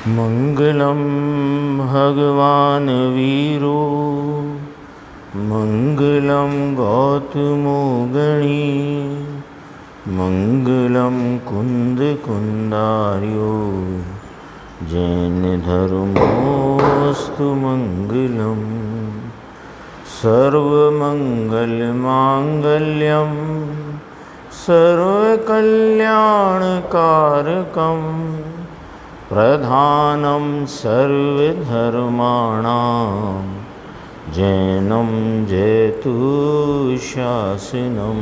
मंगलम भगवान वीरो मंगलम गौतमो गणी मंगलम कुंद कुंदार्यो जैन धर्मोस्तु मंगलम सर्वमंगल मांगल्यम सर्वकल्याणकारकम प्रधानं सर्वधर्माणां जैनं जयतु शासनं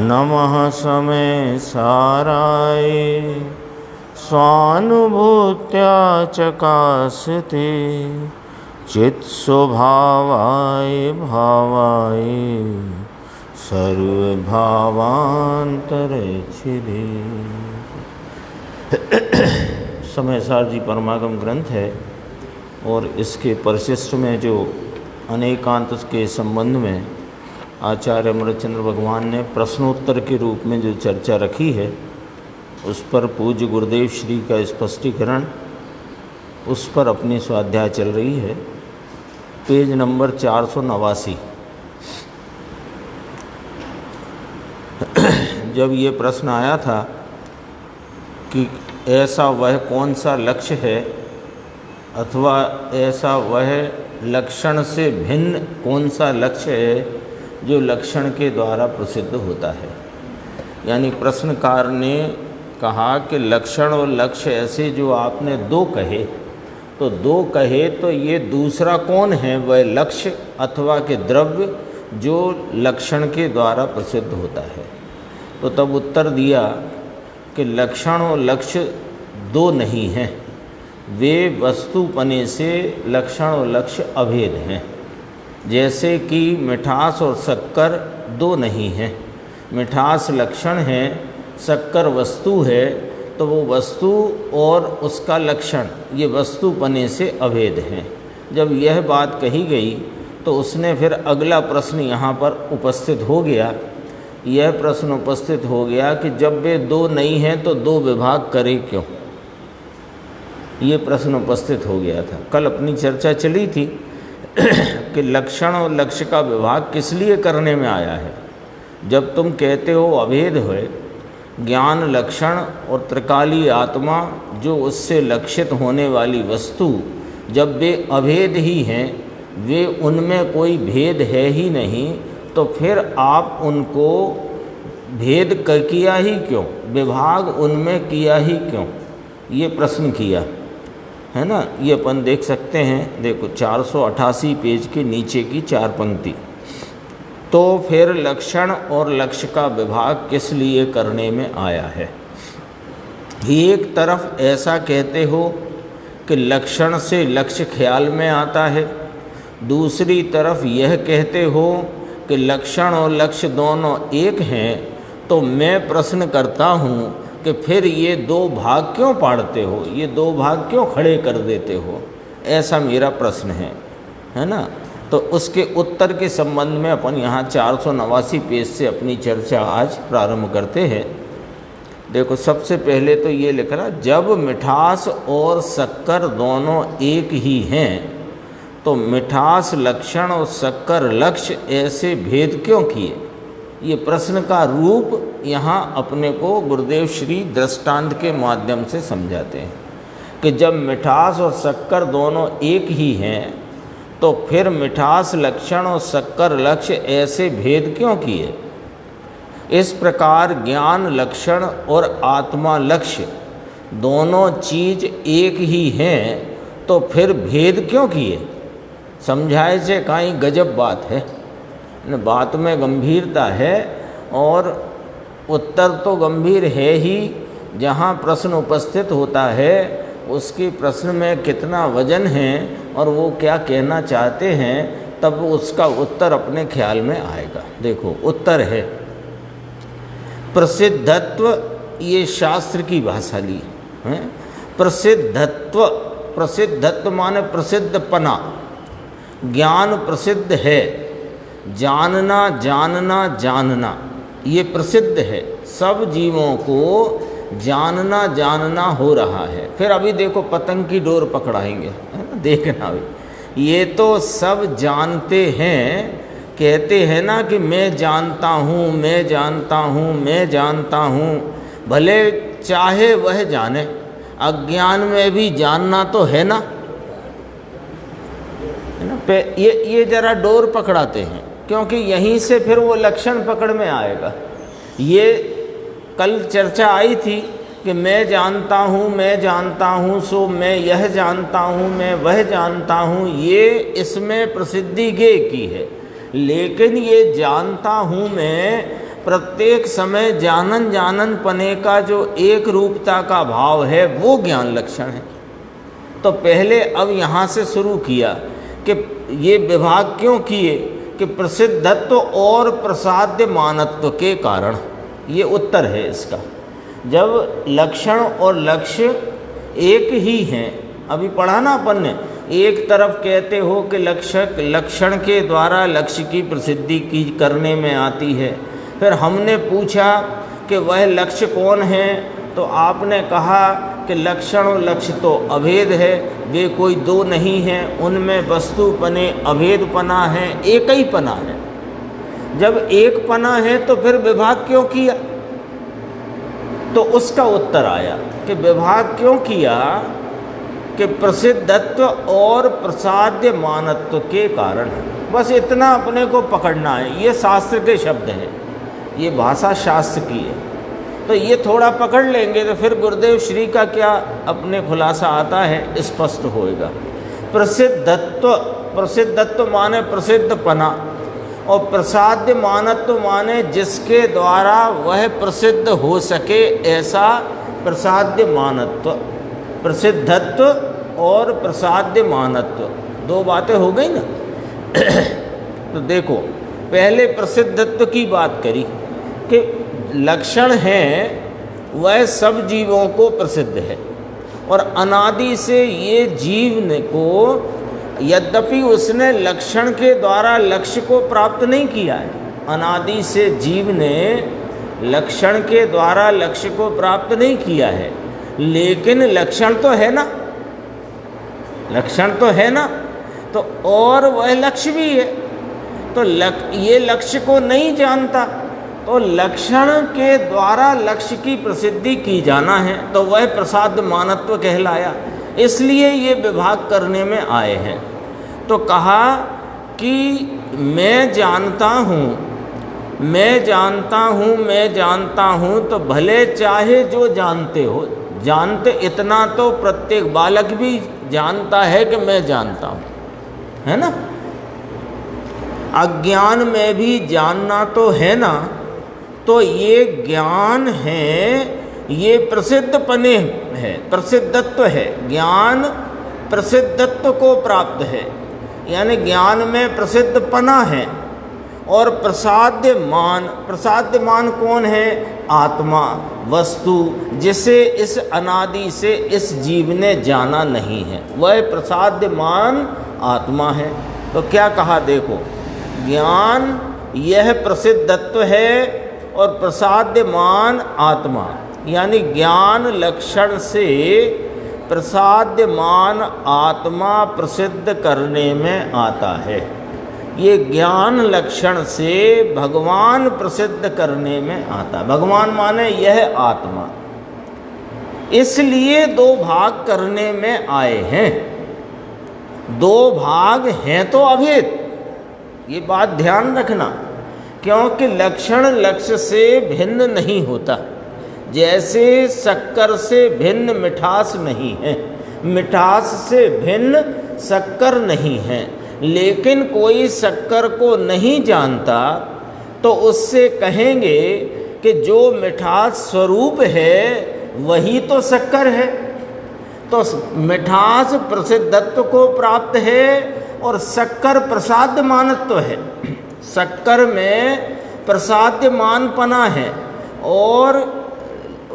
नमः समय साराय स्वानुभूत्या चकासते चित्स्वभावाय भावाय सर्वभावांतरच्छिदे। समयसार जी परमागम ग्रंथ है और इसके परिशिष्ट में जो अनेकांत के संबंध में आचार्य अमृतचंद्र भगवान ने प्रश्नोत्तर के रूप में जो चर्चा रखी है उस पर पूज्य गुरुदेव श्री का स्पष्टीकरण उस पर अपनी स्वाध्याय चल रही है। Page number 489। जब ये प्रश्न आया था कि ऐसा वह कौन सा लक्ष्य है अथवा ऐसा वह लक्षण से भिन्न कौन सा लक्ष्य है जो लक्षण के द्वारा प्रसिद्ध होता है। यानी प्रश्नकार ने कहा कि लक्षण और लक्ष्य ऐसे जो आपने दो कहे तो ये दूसरा कौन है वह लक्ष्य अथवा के द्रव्य जो लक्षण के द्वारा प्रसिद्ध होता है। तो तब उत्तर दिया कि लक्षण और लक्ष्य दो नहीं हैं, वे वस्तुपने से लक्षण और लक्ष्य अभेद हैं। जैसे कि मिठास और शक्कर दो नहीं हैं, मिठास लक्षण है, शक्कर वस्तु है, तो वो वस्तु और उसका लक्षण ये वस्तुपने से अभेद हैं। जब यह बात कही गई तो उसने फिर अगला प्रश्न यहाँ पर उपस्थित हो गया। यह प्रश्न उपस्थित हो गया कि जब वे दो नहीं हैं तो दो विभाग करे क्यों। ये प्रश्न उपस्थित हो गया था। कल अपनी चर्चा चली थी कि लक्षण और लक्ष्य का विभाग किस लिए करने में आया है। जब तुम कहते हो अभेद है, ज्ञान लक्षण और त्रिकाली आत्मा जो उससे लक्षित होने वाली वस्तु जब वे अभेद ही हैं, वे उनमें कोई भेद है ही नहीं, तो फिर आप उनको भेद किया ही क्यों, विभाग उनमें किया ही क्यों, ये प्रश्न किया है ना। ये अपन देख सकते हैं, देखो 488 पेज के नीचे की 4 पंक्ति। तो फिर लक्षण और लक्ष्य का विभाग किस लिए करने में आया है। एक तरफ ऐसा कहते हो कि लक्षण से लक्ष्य ख्याल में आता है, दूसरी तरफ यह कहते हो कि लक्षण और लक्ष्य दोनों एक हैं। तो मैं प्रश्न करता हूँ कि फिर ये दो भाग क्यों पाड़ते हो, ये दो भाग क्यों खड़े कर देते हो, ऐसा मेरा प्रश्न है ना। तो उसके उत्तर के संबंध में अपन यहाँ 489 पेज से अपनी चर्चा आज प्रारंभ करते हैं। देखो सबसे पहले तो ये लिख रहा, जब मिठास और शक्कर दोनों एक ही हैं तो मिठास लक्षण और शक्कर लक्ष्य ऐसे भेद क्यों किए। ये प्रश्न का रूप यहाँ अपने को गुरुदेव श्री दृष्टांत के माध्यम से समझाते हैं कि जब मिठास और शक्कर दोनों एक ही हैं तो फिर मिठास लक्षण और शक्कर लक्ष्य ऐसे भेद क्यों किए। इस प्रकार ज्ञान लक्षण और आत्मा लक्ष्य दोनों चीज एक ही हैं तो फिर भेद क्यों किए। समझाए से कहीं गजब बात है, बात में गंभीरता है और उत्तर तो गंभीर है ही। जहाँ प्रश्न उपस्थित होता है उसके प्रश्न में कितना वजन है और वो क्या कहना चाहते हैं, तब उसका उत्तर अपने ख्याल में आएगा। देखो उत्तर है प्रसिद्धत्व, ये शास्त्र की भाषा ली है। प्रसिद्धत्व, प्रसिद्धत्व माने प्रसिद्धपना, ज्ञान प्रसिद्ध है, जानना जानना जानना ये प्रसिद्ध है। सब जीवों को जानना जानना हो रहा है। फिर अभी देखो पतंग की डोर पकड़ाएंगे, है ना, देखना अभी। ये तो सब जानते हैं, कहते हैं ना कि मैं जानता हूँ, मैं जानता हूँ, मैं जानता हूँ, भले चाहे वह जाने। अज्ञान में भी जानना तो है ना, है ना। पे ये जरा डोर पकड़ाते हैं, क्योंकि यहीं से फिर वो लक्षण पकड़ में आएगा। ये कल चर्चा आई थी कि मैं जानता हूँ, मैं जानता हूँ, सो मैं यह जानता हूँ, मैं वह जानता हूँ, ये इसमें प्रसिद्धि गे की है। लेकिन ये जानता हूँ मैं प्रत्येक समय जानन जानन पने का जो एक रूपता का भाव है वो ज्ञान लक्षण है। तो पहले अब यहाँ से शुरू किया कि ये विभाग क्यों किए कि प्रसिद्धत्व और प्रसाद्य मानत्व के कारण। ये उत्तर है इसका। जब लक्षण और लक्ष्य एक ही हैं, अभी पढ़ा ना अपन ने, एक तरफ कहते हो कि लक्षण के द्वारा लक्ष्य की प्रसिद्धि की करने में आती है। फिर हमने पूछा कि वह लक्ष्य कौन है, तो आपने कहा कि लक्षण और लक्ष्य तो अभेद है, वे कोई दो नहीं हैं, उनमें वस्तुपने अभेदपना है, एक ही पना है। जब एक पना है तो फिर विभाग क्यों किया? तो उसका उत्तर आया कि विभाग क्यों किया कि प्रसिद्धत्व और प्रसाद्य मानत्व के कारण। बस इतना अपने को पकड़ना है। ये शास्त्र के शब्द हैं, ये भाषा शास्त्र की है, तो ये थोड़ा पकड़ लेंगे तो फिर गुरुदेव श्री का क्या अपने खुलासा आता है स्पष्ट होएगा। प्रसिद्धत्व, प्रसिद्धत्व माने प्रसिद्धपना, और प्रसाद्य मानत्व माने जिसके द्वारा वह प्रसिद्ध हो सके ऐसा प्रसाद्य मानत्व। प्रसिद्धत्व और प्रसाद्य मानत्व दो बातें हो गई ना। तो देखो पहले प्रसिद्धत्व की बात करी कि लक्षण है वह सब जीवों को प्रसिद्ध है, और अनादि से ये जीव को, यद्यपि उसने लक्षण के द्वारा लक्ष्य को प्राप्त नहीं किया है, अनादि से जीव ने लक्षण के द्वारा लक्ष्य को प्राप्त नहीं किया है, लेकिन लक्षण तो है ना, लक्षण तो है ना, तो और वह लक्ष्य भी है। तो ये लक्ष्य को नहीं जानता, तो लक्षण के द्वारा लक्ष्य की प्रसिद्धि की जाना है, तो वह प्रसाद मानत्व कहलाया। इसलिए ये विभाग करने में आए हैं। तो कहा कि मैं जानता हूँ, मैं जानता हूँ, मैं जानता हूँ, तो भले चाहे जो जानते हो, जानते इतना तो प्रत्येक बालक भी जानता है कि मैं जानता हूँ, है ना। अज्ञान में भी जानना तो है ना, तो ये ज्ञान है, ये प्रसिद्ध पने है, प्रसिद्धत्व है। ज्ञान प्रसिद्धत्व को प्राप्त है, यानी ज्ञान में प्रसिद्ध पना है। और प्रसाद्यमान, प्रसाद्यमान कौन है? आत्मा, वस्तु, जिसे इस अनादि से इस जीव ने जाना नहीं है, वह प्रसाद्यमान आत्मा है। तो क्या कहा देखो, ज्ञान यह प्रसिद्धत्व है और प्रसाद्यमान आत्मा, यानी ज्ञान लक्षण से प्रसाद्यमान आत्मा प्रसिद्ध करने में आता है। ये ज्ञान लक्षण से भगवान प्रसिद्ध करने में आता है। भगवान माने यह आत्मा, इसलिए दो भाग करने में आए हैं। दो भाग हैं तो अभेद, ये बात ध्यान रखना, क्योंकि लक्षण लक्ष्य से भिन्न नहीं होता। जैसे शक्कर से भिन्न मिठास नहीं है, मिठास से भिन्न शक्कर नहीं है। लेकिन कोई शक्कर को नहीं जानता तो उससे कहेंगे कि जो मिठास स्वरूप है वही तो शक्कर है। तो मिठास प्रसिद्धत्व को प्राप्त है और शक्कर प्रसाद्य मानत्व है। शक्कर में प्रसाद्य मानपना है और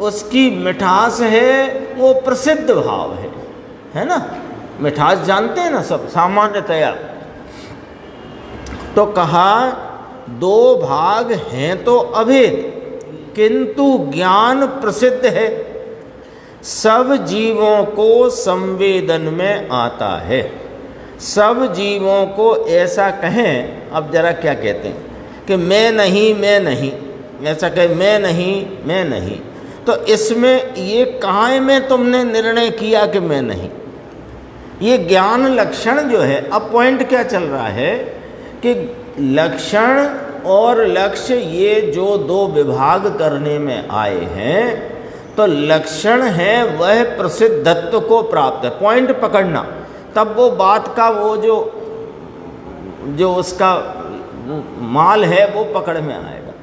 उसकी मिठास है वो प्रसिद्ध भाव है ना। मिठास जानते हैं ना सब सामान्यतया। तो कहा दो भाग हैं तो अभेद, किंतु ज्ञान प्रसिद्ध है। सब जीवों को संवेदन में आता है। सब जीवों को ऐसा कहें, अब जरा क्या कहते हैं कि मैं नहीं, मैं नहीं, ऐसा कहे मैं नहीं, मैं नहीं, तो इसमें ये कहाँ में तुमने निर्णय किया कि मैं नहीं? ये ज्ञान लक्षण जो है, अब पॉइंट क्या चल रहा है कि लक्षण और लक्ष्य ये जो दो विभाग करने में आए हैं, तो लक्षण है वह प्रसिद्धत्व को प्राप्त है। पॉइंट पकड़ना, तब वो बात का वो जो उसका माल है वो पकड़ में आएगा।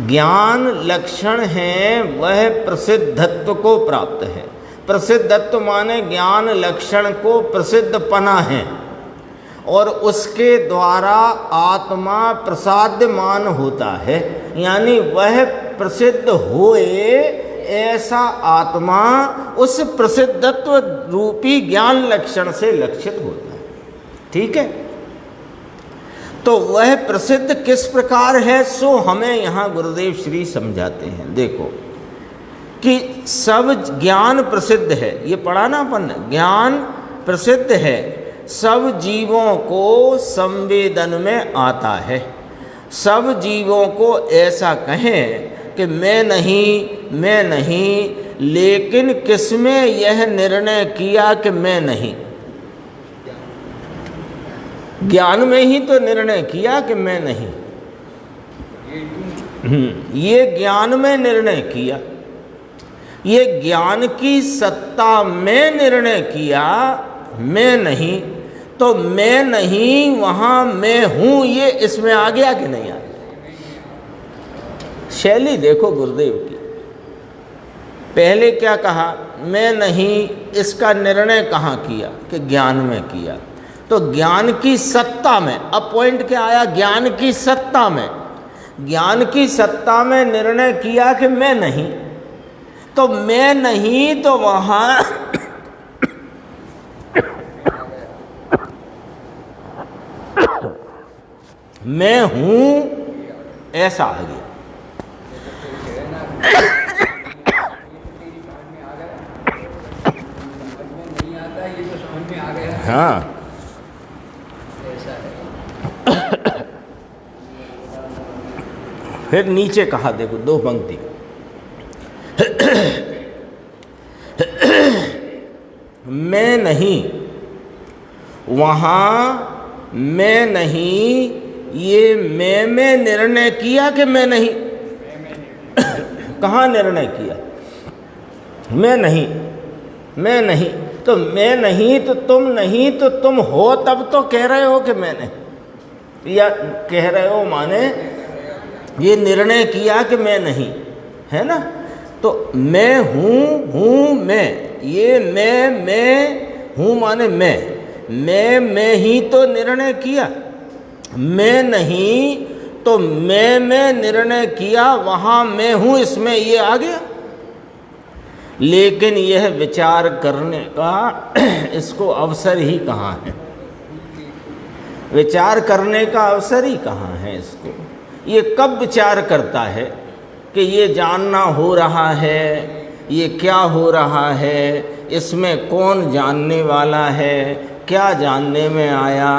ज्ञान लक्षण है वह प्रसिद्धत्व को प्राप्त है। प्रसिद्धत्व माने ज्ञान लक्षण को प्रसिद्धपना है और उसके द्वारा आत्मा प्रसाद्यमान होता है, यानी वह प्रसिद्ध होए ऐसा आत्मा उस प्रसिद्धत्व रूपी ज्ञान लक्षण से लक्षित होता है। ठीक है, तो वह प्रसिद्ध किस प्रकार है सो हमें यहाँ गुरुदेव श्री समझाते हैं। देखो कि सब ज्ञान प्रसिद्ध है, ये पढ़ा ना अपन, ज्ञान प्रसिद्ध है, सब जीवों को संवेदन में आता है। सब जीवों को ऐसा कहें कि मैं नहीं, मैं नहीं, लेकिन किसमें यह निर्णय किया कि मैं नहीं? ज्ञान में ही तो निर्णय किया कि मैं नहीं। ये ज्ञान में निर्णय किया, ये ज्ञान की सत्ता में निर्णय किया मैं नहीं, तो मैं नहीं वहाँ मैं हूँ, ये इसमें आ गया कि नहीं आ गया? शैली देखो गुरुदेव की। पहले क्या कहा, मैं नहीं, इसका निर्णय कहाँ किया कि ज्ञान में किया, तो ज्ञान की सत्ता में। अब पॉइंट क्या आया, ज्ञान की सत्ता में। ज्ञान की सत्ता में निर्णय किया कि मैं नहीं, तो मैं नहीं तो वहाँ मैं हूँ ऐसा आ गया। हाँ, फिर नीचे कहा, देखो दो पंक्ति, मैं नहीं वहाँ मैं नहीं, ये मैं में निर्णय किया कि मैं नहीं? कहाँ निर्णय किया? मैं नहीं, मैं नहीं, तो मैं नहीं तो तुम नहीं, तो तुम हो तब तो कह रहे हो कि मैं नहीं, या कह रहे हो माने ये निर्णय किया कि मैं नहीं, है ना? तो मैं हूँ मैं, ये मैं हूँ माने मैं ही तो निर्णय किया। मैं नहीं तो मैं निर्णय किया, वहाँ मैं हूँ, इसमें ये आ गया। लेकिन यह विचार करने का इसको अवसर ही कहाँ है? विचार करने का अवसर ही कहाँ है इसको? ये कब विचार करता है कि ये जानना हो रहा है, ये क्या हो रहा है, इसमें कौन जानने वाला है, क्या जानने में आया,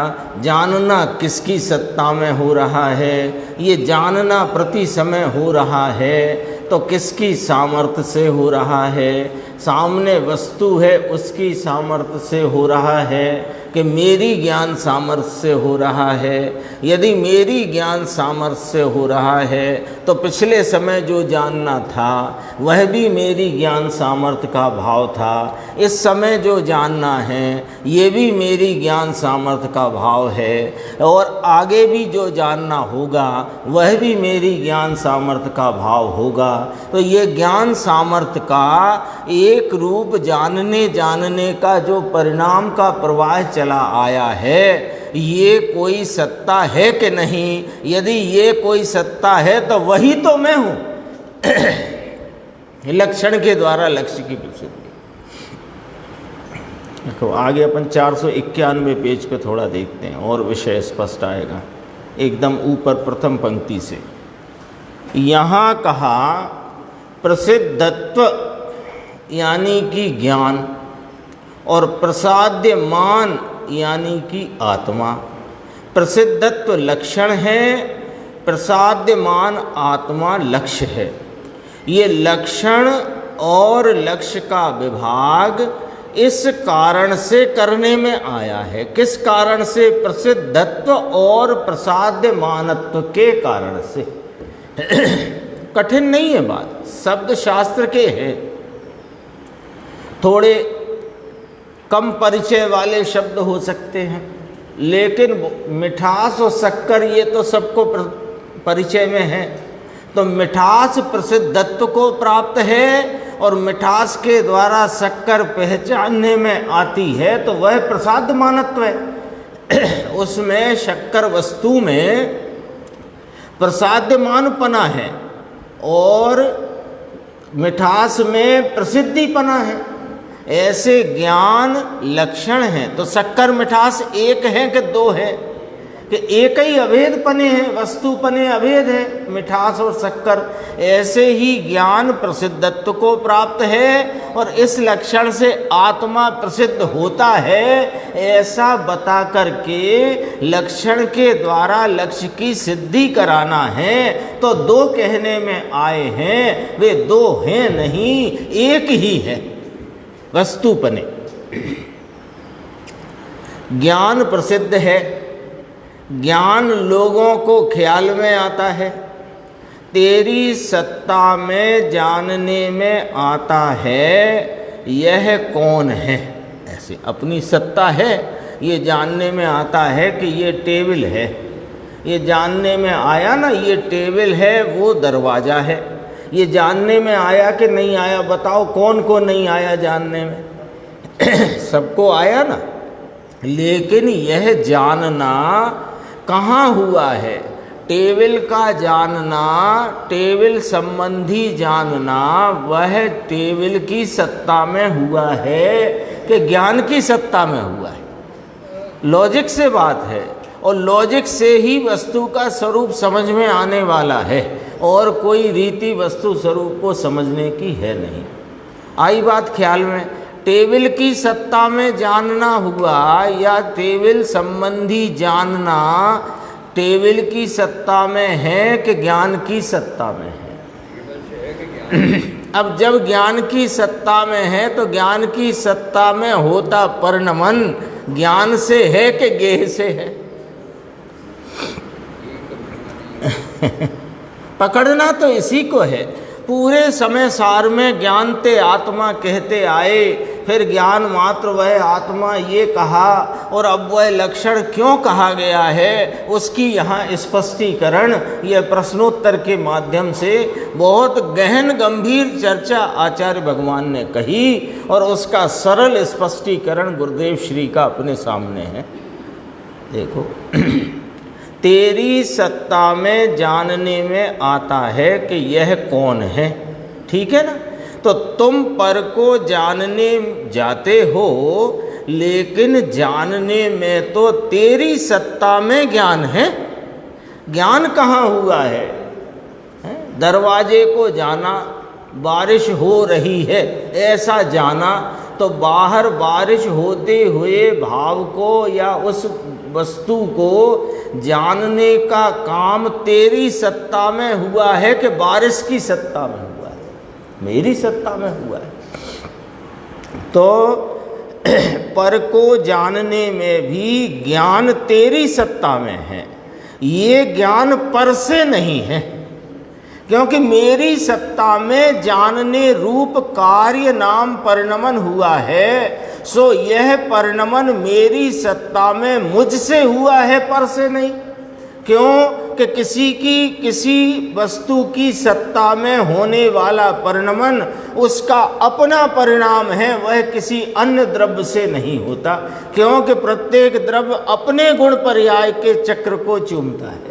जानना किसकी सत्ता में हो रहा है, ये जानना प्रति समय हो रहा है तो किसकी सामर्थ्य से हो रहा है, सामने वस्तु है उसकी सामर्थ्य से हो रहा है कि मेरी ज्ञान सामर्थ्य से हो रहा है? यदि मेरी ज्ञान सामर्थ्य से हो रहा है तो पिछले समय जो जानना था वह भी मेरी ज्ञान सामर्थ्य का भाव था, इस समय जो जानना है ये भी मेरी ज्ञान सामर्थ्य का भाव है, और आगे भी जो जानना होगा वह भी मेरी ज्ञान सामर्थ्य का भाव होगा। तो ये ज्ञान सामर्थ्य का एक रूप जानने का जो परिणाम का प्रवाह चला आया है, ये कोई सत्ता है कि नहीं? यदि ये कोई सत्ता है तो वही तो मैं हूँ। लक्षण के द्वारा लक्ष्य की प्रसिद्धि। देखो आगे अपन 491 पेज पे थोड़ा देखते हैं और विषय स्पष्ट आएगा। एकदम ऊपर प्रथम पंक्ति से यहाँ कहा प्रसिद्धत्व यानी कि ज्ञान, और प्रसाद्यमान यानी कि आत्मा। प्रसिद्धत्व लक्षण है, प्रसाद्यमान आत्मा लक्ष्य है। ये लक्षण और लक्ष्य का विभाग इस कारण से करने में आया है। किस कारण से? प्रसिद्धत्व और प्रसाद्यमानत्व के कारण से। कठिन नहीं है बात, शब्द शास्त्र के हैं। थोड़े कम परिचय वाले शब्द हो सकते हैं, लेकिन मिठास और शक्कर ये तो सबको परिचय में है। तो मिठास प्रसिद्धत्व को प्राप्त है और मिठास के द्वारा शक्कर पहचानने में आती है, तो वह प्रसाद्यमानत्व है। उसमें शक्कर वस्तु में प्रसाद्यमानपना है और मिठास में प्रसिद्धिपना है। ऐसे ज्ञान लक्षण हैं। तो शक्कर मिठास एक है कि दो है? कि एक ही अभेद पने हैं, वस्तु पने अभेद है मिठास और शक्कर। ऐसे ही ज्ञान प्रसिद्धत्व को प्राप्त है और इस लक्षण से आत्मा प्रसिद्ध होता है, ऐसा बता करके लक्षण के द्वारा लक्ष्य की सिद्धि कराना है। तो दो कहने में आए हैं, वे दो हैं नहीं, एक ही है वस्तुपने। ज्ञान प्रसिद्ध है, ज्ञान लोगों को ख्याल में आता है, तेरी सत्ता में जानने में आता है यह कौन है। ऐसे अपनी सत्ता है, ये जानने में आता है कि ये टेबल है। ये जानने में आया ना, ये टेबल है, वो दरवाज़ा है। ये जानने में आया कि नहीं आया? बताओ कौन को नहीं आया जानने में? सबको आया ना। लेकिन यह जानना कहाँ हुआ है? टेबल का जानना, टेबल संबंधी जानना, वह टेबल की सत्ता में हुआ है कि ज्ञान की सत्ता में हुआ है? लॉजिक से बात है, और लॉजिक से ही वस्तु का स्वरूप समझ में आने वाला है, और कोई रीति वस्तु स्वरूप को समझने की है नहीं। आई बात ख्याल में? टेबल की सत्ता में जानना हुआ या टेबल संबंधी जानना टेबल की सत्ता में है कि ज्ञान की सत्ता में है? अब जब ज्ञान की सत्ता में है तो ज्ञान की सत्ता में होता परिणमन ज्ञान से है कि गेह से है? पकड़ना तो इसी को है। पूरे समय सार में ज्ञानते आत्मा कहते आए, फिर ज्ञान मात्र वह आत्मा ये कहा, और अब वह लक्षण क्यों कहा गया है उसकी यहाँ स्पष्टीकरण यह प्रश्नोत्तर के माध्यम से बहुत गहन गंभीर चर्चा आचार्य भगवान ने कही, और उसका सरल स्पष्टीकरण गुरुदेव श्री का अपने सामने है। देखो, तेरी सत्ता में जानने में आता है कि यह कौन है, ठीक है ना? तो तुम पर को जानने जाते हो, लेकिन जानने में तो तेरी सत्ता में ज्ञान है। ज्ञान कहाँ हुआ है? दरवाजे को जाना, बारिश हो रही है ऐसा जाना, तो बाहर बारिश होते हुए भाव को या उस वस्तु को जानने का काम तेरी सत्ता में हुआ है कि बारिश की सत्ता में हुआ है? मेरी सत्ता में हुआ है। तो पर को जानने में भी ज्ञान तेरी सत्ता में है। ये ज्ञान पर से नहीं है, क्योंकि मेरी सत्ता में जानने रूप कार्य नाम परिणमन हुआ है। सो यह परिणमन मेरी सत्ता में मुझसे हुआ है, पर से नहीं। क्यों कि किसी वस्तु की सत्ता में होने वाला परिणमन उसका अपना परिणाम है, वह किसी अन्य द्रव्य से नहीं होता। क्योंकि प्रत्येक द्रव्य अपने गुण पर्याय के चक्र को चूमता है।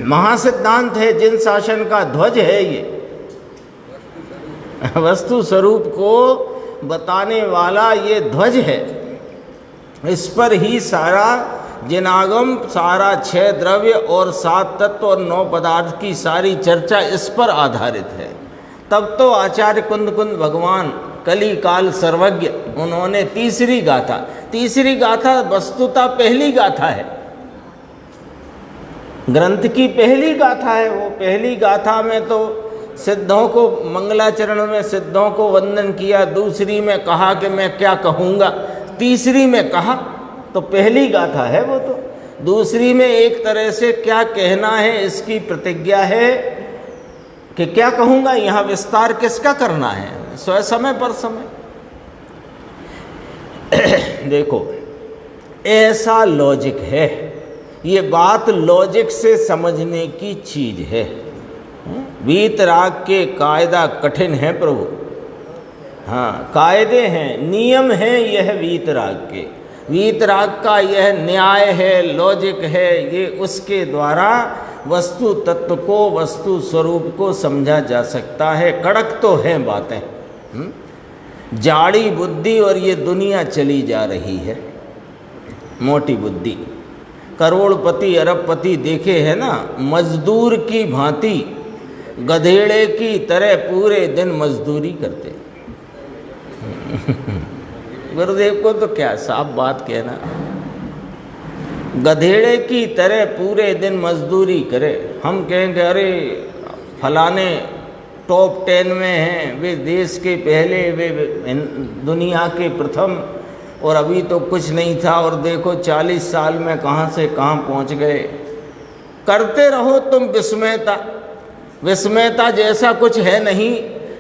महासिद्धांत है, जिन शासन का ध्वज है, ये वस्तु स्वरूप को बताने वाला ये ध्वज है। इस पर ही सारा जिनागम, सारा 6 द्रव्य और 7 तत्व और 9 पदार्थ की सारी चर्चा इस पर आधारित है। तब तो आचार्य कुंद कुंद भगवान कली काल सर्वज्ञ उन्होंने तीसरी गाथा वस्तुतः पहली गाथा है, ग्रंथ की पहली गाथा है। वो पहली गाथा में तो सिद्धों को मंगलाचरण में सिद्धों को वंदन किया, दूसरी में कहा कि मैं क्या कहूँगा, तीसरी में कहा, तो पहली गाथा है वो। तो दूसरी में एक तरह से क्या कहना है इसकी प्रतिज्ञा है कि क्या कहूँगा, यहाँ विस्तार किसका करना है, स्वयं समय पर समय। देखो ऐसा लॉजिक है, ये बात लॉजिक से समझने की चीज है। वीतराग के कायदा कठिन है प्रभु, हाँ कायदे हैं, नियम हैं यह वीतराग के। वीतराग का यह न्याय है, लॉजिक है, ये उसके द्वारा वस्तु तत्व को, वस्तु स्वरूप को समझा जा सकता है। कड़क तो हैं बातें, जाड़ी बुद्धि और ये दुनिया चली जा रही है, मोटी बुद्धि। करोड़पति अरबपति देखे हैं ना, मजदूर की भांति गधेड़े की तरह पूरे दिन मजदूरी करते। गुरुदेव को तो क्या साफ बात कहना, गधेड़े की तरह पूरे दिन मजदूरी करे। हम कहेंगे अरे फलाने टॉप 10 में हैं, वे देश के पहले, वे दुनिया के प्रथम, और अभी तो कुछ नहीं था और देखो 40 साल में कहाँ से कहाँ पहुँच गए। करते रहो तुम विस्मयता, विस्मयता जैसा कुछ है नहीं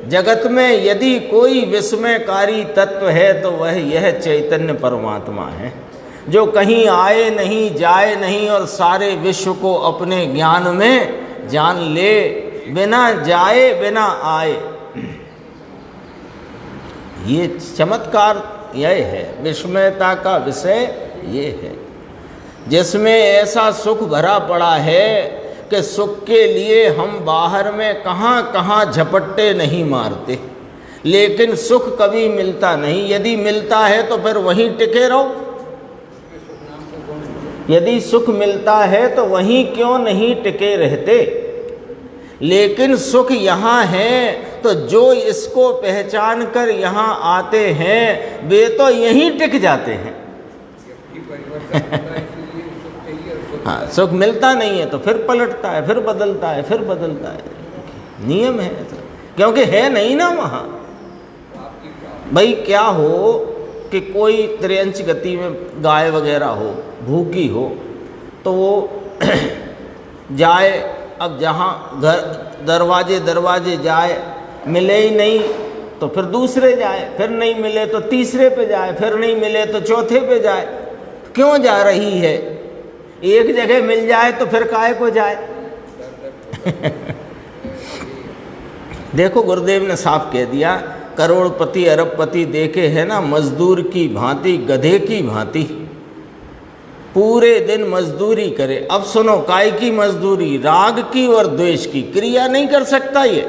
जगत में। यदि कोई विस्मयकारी तत्व है तो वह यह चैतन्य परमात्मा है, जो कहीं आए नहीं जाए नहीं और सारे विश्व को अपने ज्ञान में जान ले, बिना जाए बिना आए। ये चमत्कार यह है, विस्मयता का विषय ये है, जिसमें ऐसा सुख भरा पड़ा है कि सुख के लिए हम बाहर में कहाँ कहाँ झपट्टे नहीं मारते, लेकिन सुख कभी मिलता नहीं। यदि मिलता है तो फिर वहीं टिके रहो, यदि सुख मिलता है तो वहीं क्यों नहीं टिके रहते। लेकिन सुख यहाँ है तो जो इसको पहचान कर यहाँ आते हैं वे तो यहीं टिक जाते हैं। हाँ, सुख मिलता नहीं है तो फिर पलटता है, फिर बदलता है, फिर बदलता है, नियम है ऐसा, क्योंकि है नहीं ना वहाँ। भाई क्या हो कि कोई त्रियंच गति में गाय वगैरह हो, भूखी हो, तो वो जाए, अब जहाँ घर दरवाजे दरवाजे जाए, मिले ही नहीं तो फिर दूसरे जाए, फिर नहीं मिले तो तीसरे पे जाए, फिर नहीं मिले तो चौथे पे जाए। क्यों जा रही है? एक जगह मिल जाए तो फिर काहे को जाए। देखो गुरुदेव ने साफ कह दिया, करोड़पति अरबपति देखे हैं ना, मजदूर की भांति, गधे की भांति पूरे दिन मजदूरी करे। अब सुनो, काय की मजदूरी? राग की और द्वेष की। क्रिया नहीं कर सकता ये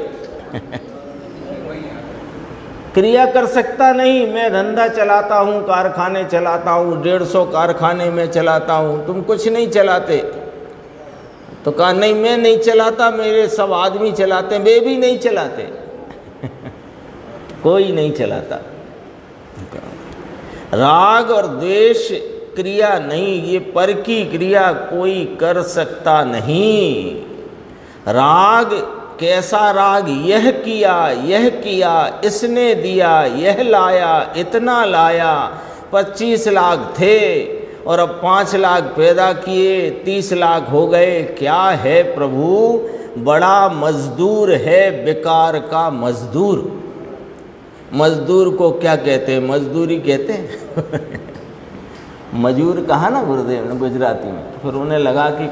क्रिया कर सकता नहीं। मैं धंधा चलाता हूँ, कारखाने चलाता हूँ, 150 कारखाने में चलाता हूँ, तुम कुछ नहीं चलाते। तो कहा नहीं मैं नहीं चलाता, मेरे सब आदमी चलाते हैं। वे भी नहीं चलाते कोई नहीं चलाता। राग और द्वेष क्रिया नहीं, ये पर की क्रिया कोई कर सकता नहीं। राग कैसा राग? यह किया, इसने दिया, यह लाया, इतना लाया। 25 लाख थे और अब 5 लाख पैदा किए, 30 लाख हो गए। क्या है प्रभु? बड़ा मजदूर है, बेकार का मजदूर। मजदूर को क्या कहते हैं? मजदूरी कहते हैं मजूर कहा ना गुरुदेव ने गुजराती में, फिर उन्हें लगा कि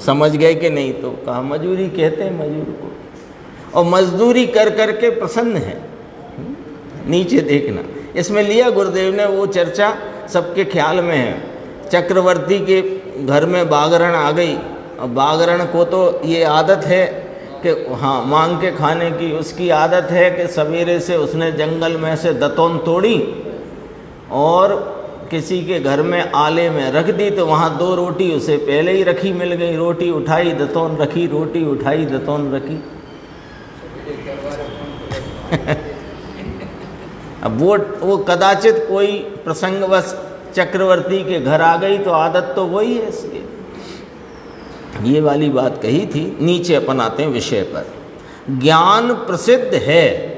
समझ गए कि नहीं, तो कहा मजूरी कहते हैं मजूर को। और मजदूरी कर कर के प्रसन्न है। नीचे देखना, इसमें लिया गुरुदेव ने वो चर्चा, सबके ख्याल में है। चक्रवर्ती के घर में बागरण आ गई, और बागरण को तो ये आदत है कि हाँ मांग के खाने की उसकी आदत है कि सवेरे से उसने जंगल में से दतौन तोड़ी और किसी के घर में आले में रख दी, तो वहाँ 2 रोटी उसे पहले ही रखी मिल गई। रोटी उठाई, दतौन रखी, रोटी उठाई, दतौन रखी। अब वो कदाचित कोई प्रसंगवश चक्रवर्ती के घर आ गई तो आदत तो वही है इसलिए। ये वाली बात कही थी। नीचे अपन आते हैं विषय पर। ज्ञान प्रसिद्ध है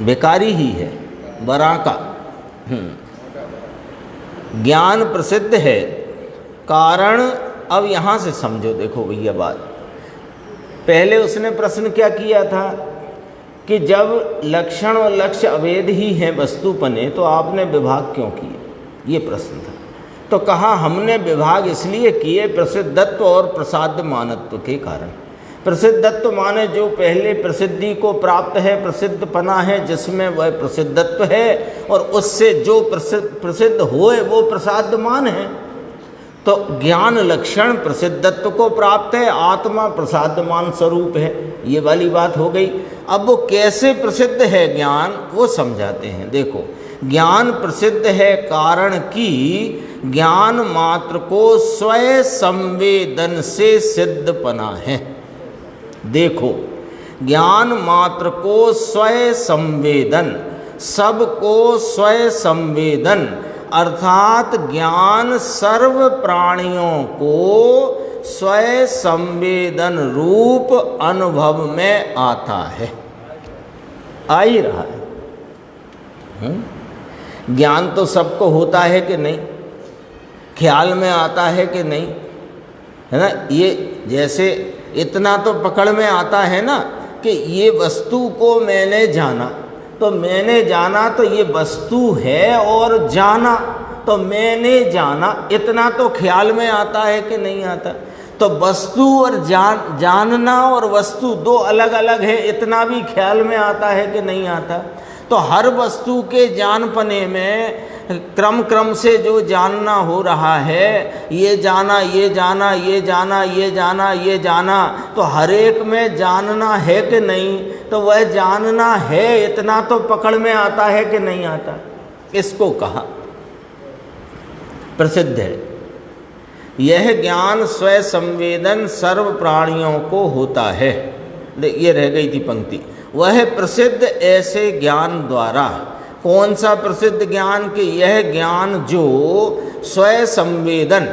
बेकारी ही है, बरा का। ज्ञान प्रसिद्ध है कारण, अब यहाँ से समझो, देखो भैया बात। पहले उसने प्रश्न क्या किया था कि जब लक्षण और लक्ष्य अभेद ही हैं वस्तुपने, तो आपने विभाग क्यों किए, ये प्रश्न था। तो कहा हमने विभाग इसलिए किए प्रसिद्धत्व और प्रसाद्यमानत्व के कारण। प्रसिद्धत्व माने जो पहले प्रसिद्धि को प्राप्त है, प्रसिद्धपना है जिसमें वह प्रसिद्धत्व है, और उससे जो प्रसिद्ध होए वो प्रसाद्यमान है। तो ज्ञान लक्षण प्रसिद्धत्व को प्राप्त है, आत्मा प्रसाद्यमान स्वरूप है, ये वाली बात हो गई। अब वो कैसे प्रसिद्ध है ज्ञान, वो समझाते हैं। देखो, ज्ञान प्रसिद्ध है कारण कि ज्ञान मात्र को स्वयं संवेदन से सिद्धपना है। देखो, ज्ञान मात्र को स्वयं संवेदन, सबको स्वयं संवेदन, अर्थात ज्ञान सर्व प्राणियों को स्वयं संवेदन रूप अनुभव में आता है, आ ही रहा है। ज्ञान तो सबको होता है कि नहीं, ख्याल में आता है कि नहीं, है ना। ये जैसे इतना तो पकड़ में आता है ना कि ये वस्तु को मैंने जाना, तो मैंने जाना तो ये वस्तु है, और जाना तो मैंने जाना, इतना तो ख्याल में आता है कि नहीं आता। तो वस्तु और जानना और वस्तु दो अलग अलग है, इतना भी ख्याल में आता है कि नहीं आता। तो हर वस्तु के जानपने में क्रम क्रम से जो जानना हो रहा है, ये जाना, ये जाना, ये जाना, ये जाना, ये जाना, तो हर एक में जानना है कि नहीं, तो वह जानना है इतना तो पकड़ में आता है कि नहीं आता। इसको कहा प्रसिद्ध है। यह ज्ञान स्वयं संवेदन सर्व प्राणियों को होता है। ये रह गई थी पंक्ति। वह प्रसिद्ध ऐसे ज्ञान द्वारा, कौन सा प्रसिद्ध ज्ञान, कि यह ज्ञान जो स्वयं संवेदन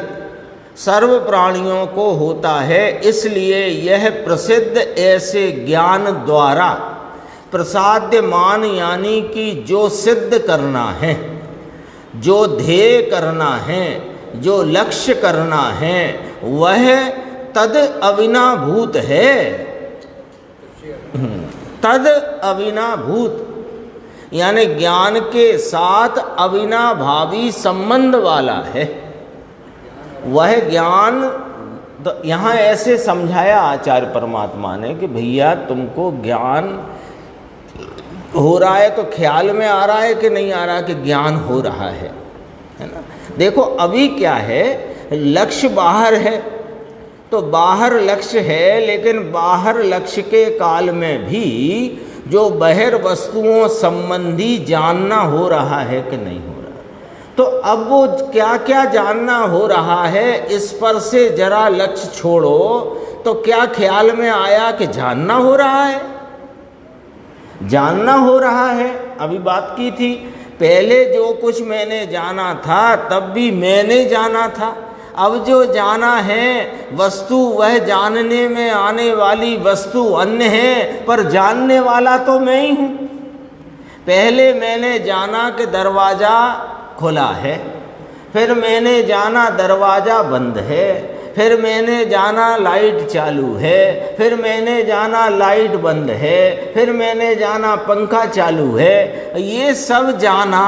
सर्व प्राणियों को होता है, इसलिए यह प्रसिद्ध ऐसे ज्ञान द्वारा प्रसाद्यमान, यानी कि जो सिद्ध करना है, जो ध्येय करना है, जो लक्ष्य करना है, वह तद अविनाभूत है। तद अविनाभूत यानी ज्ञान के साथ अविनाभावी संबंध वाला है वह ज्ञान। तो यहाँ ऐसे समझाया आचार्य परमात्मा ने कि भैया तुमको ज्ञान हो रहा है तो ख्याल में आ रहा है कि नहीं आ रहा कि ज्ञान हो रहा है ना। देखो अभी क्या है, लक्ष्य बाहर है तो बाहर लक्ष्य है, लेकिन बाहर लक्ष्य के काल में भी जो बहिर वस्तुओं संबंधी जानना हो रहा है कि नहीं हो रहा। तो अब वो क्या क्या जानना हो रहा है, इस पर से जरा लक्ष्य छोड़ो, तो क्या ख्याल में आया कि जानना हो रहा है, जानना हो रहा है। अभी बात की थी, पहले जो कुछ मैंने जाना था तब भी मैंने जाना था, अब जो जाना है वस्तु वह जानने में आने वाली वस्तु अन्य है, पर जानने वाला तो मैं ही हूँ। पहले मैंने जाना कि दरवाज़ा खुला है, फिर मैंने जाना दरवाज़ा बंद है, फिर मैंने जाना लाइट चालू है, फिर मैंने जाना लाइट बंद है, फिर मैंने जाना पंखा चालू है। ये सब जाना,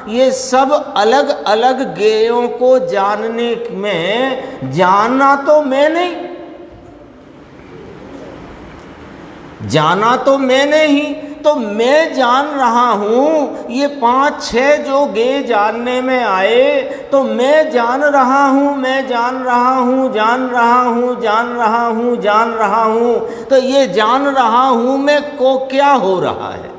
ये सब अलग अलग ज्ञेयों को जानने में जानना तो मैं नहीं, जाना तो मैंने ही, तो मैं जान रहा हूँ। ये 5-6 जो गे जानने में आए तो मैं जान रहा हूँ, मैं जान रहा हूँ, जान रहा हूँ, जान रहा हूँ, जान रहा हूँ। तो ये जान रहा हूँ मैं को क्या हो रहा है,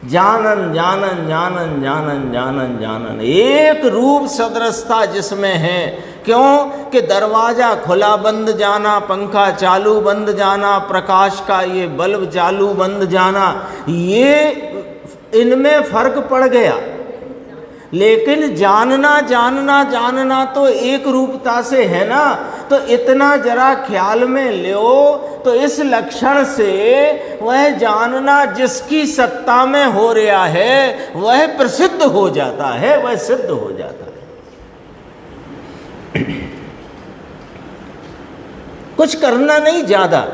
जानन जानन जानन जानन जानन जानन, एक रूप सदृशता जिसमें है क्यों कि दरवाज़ा खुला बंद जाना, पंखा चालू बंद जाना, प्रकाश का ये बल्ब चालू बंद जाना, ये इनमें फर्क पड़ गया। लेकिन जानना जानना जानना तो एक रूपता से है ना। तो इतना जरा ख्याल में लो, तो इस लक्षण से वह जानना जिसकी सत्ता में हो रहा है वह प्रसिद्ध हो जाता है, वह सिद्ध हो जाता है। कुछ करना नहीं ज़्यादा,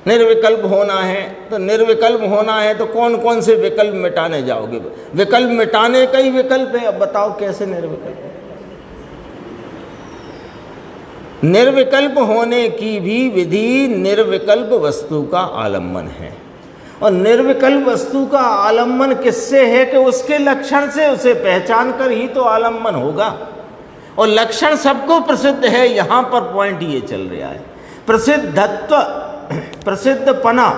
निर्विकल्प होना है। तो निर्विकल्प होना है तो कौन कौन से विकल्प मिटाने जाओगे? विकल्प मिटाने का ही विकल्प है। अब बताओ कैसे निर्विकल्प? निर्विकल्प होने की भी विधि निर्विकल्प वस्तु का आलम्बन है। और निर्विकल्प वस्तु का आलम्बन किससे है? कि उसके लक्षण से, उसे पहचान कर ही तो आलम्बन होगा। और लक्षण सबको प्रसिद्ध है। यहाँ पर पॉइंट ये चल रहा है, प्रसिद्धत्व, प्रसिद्धपना।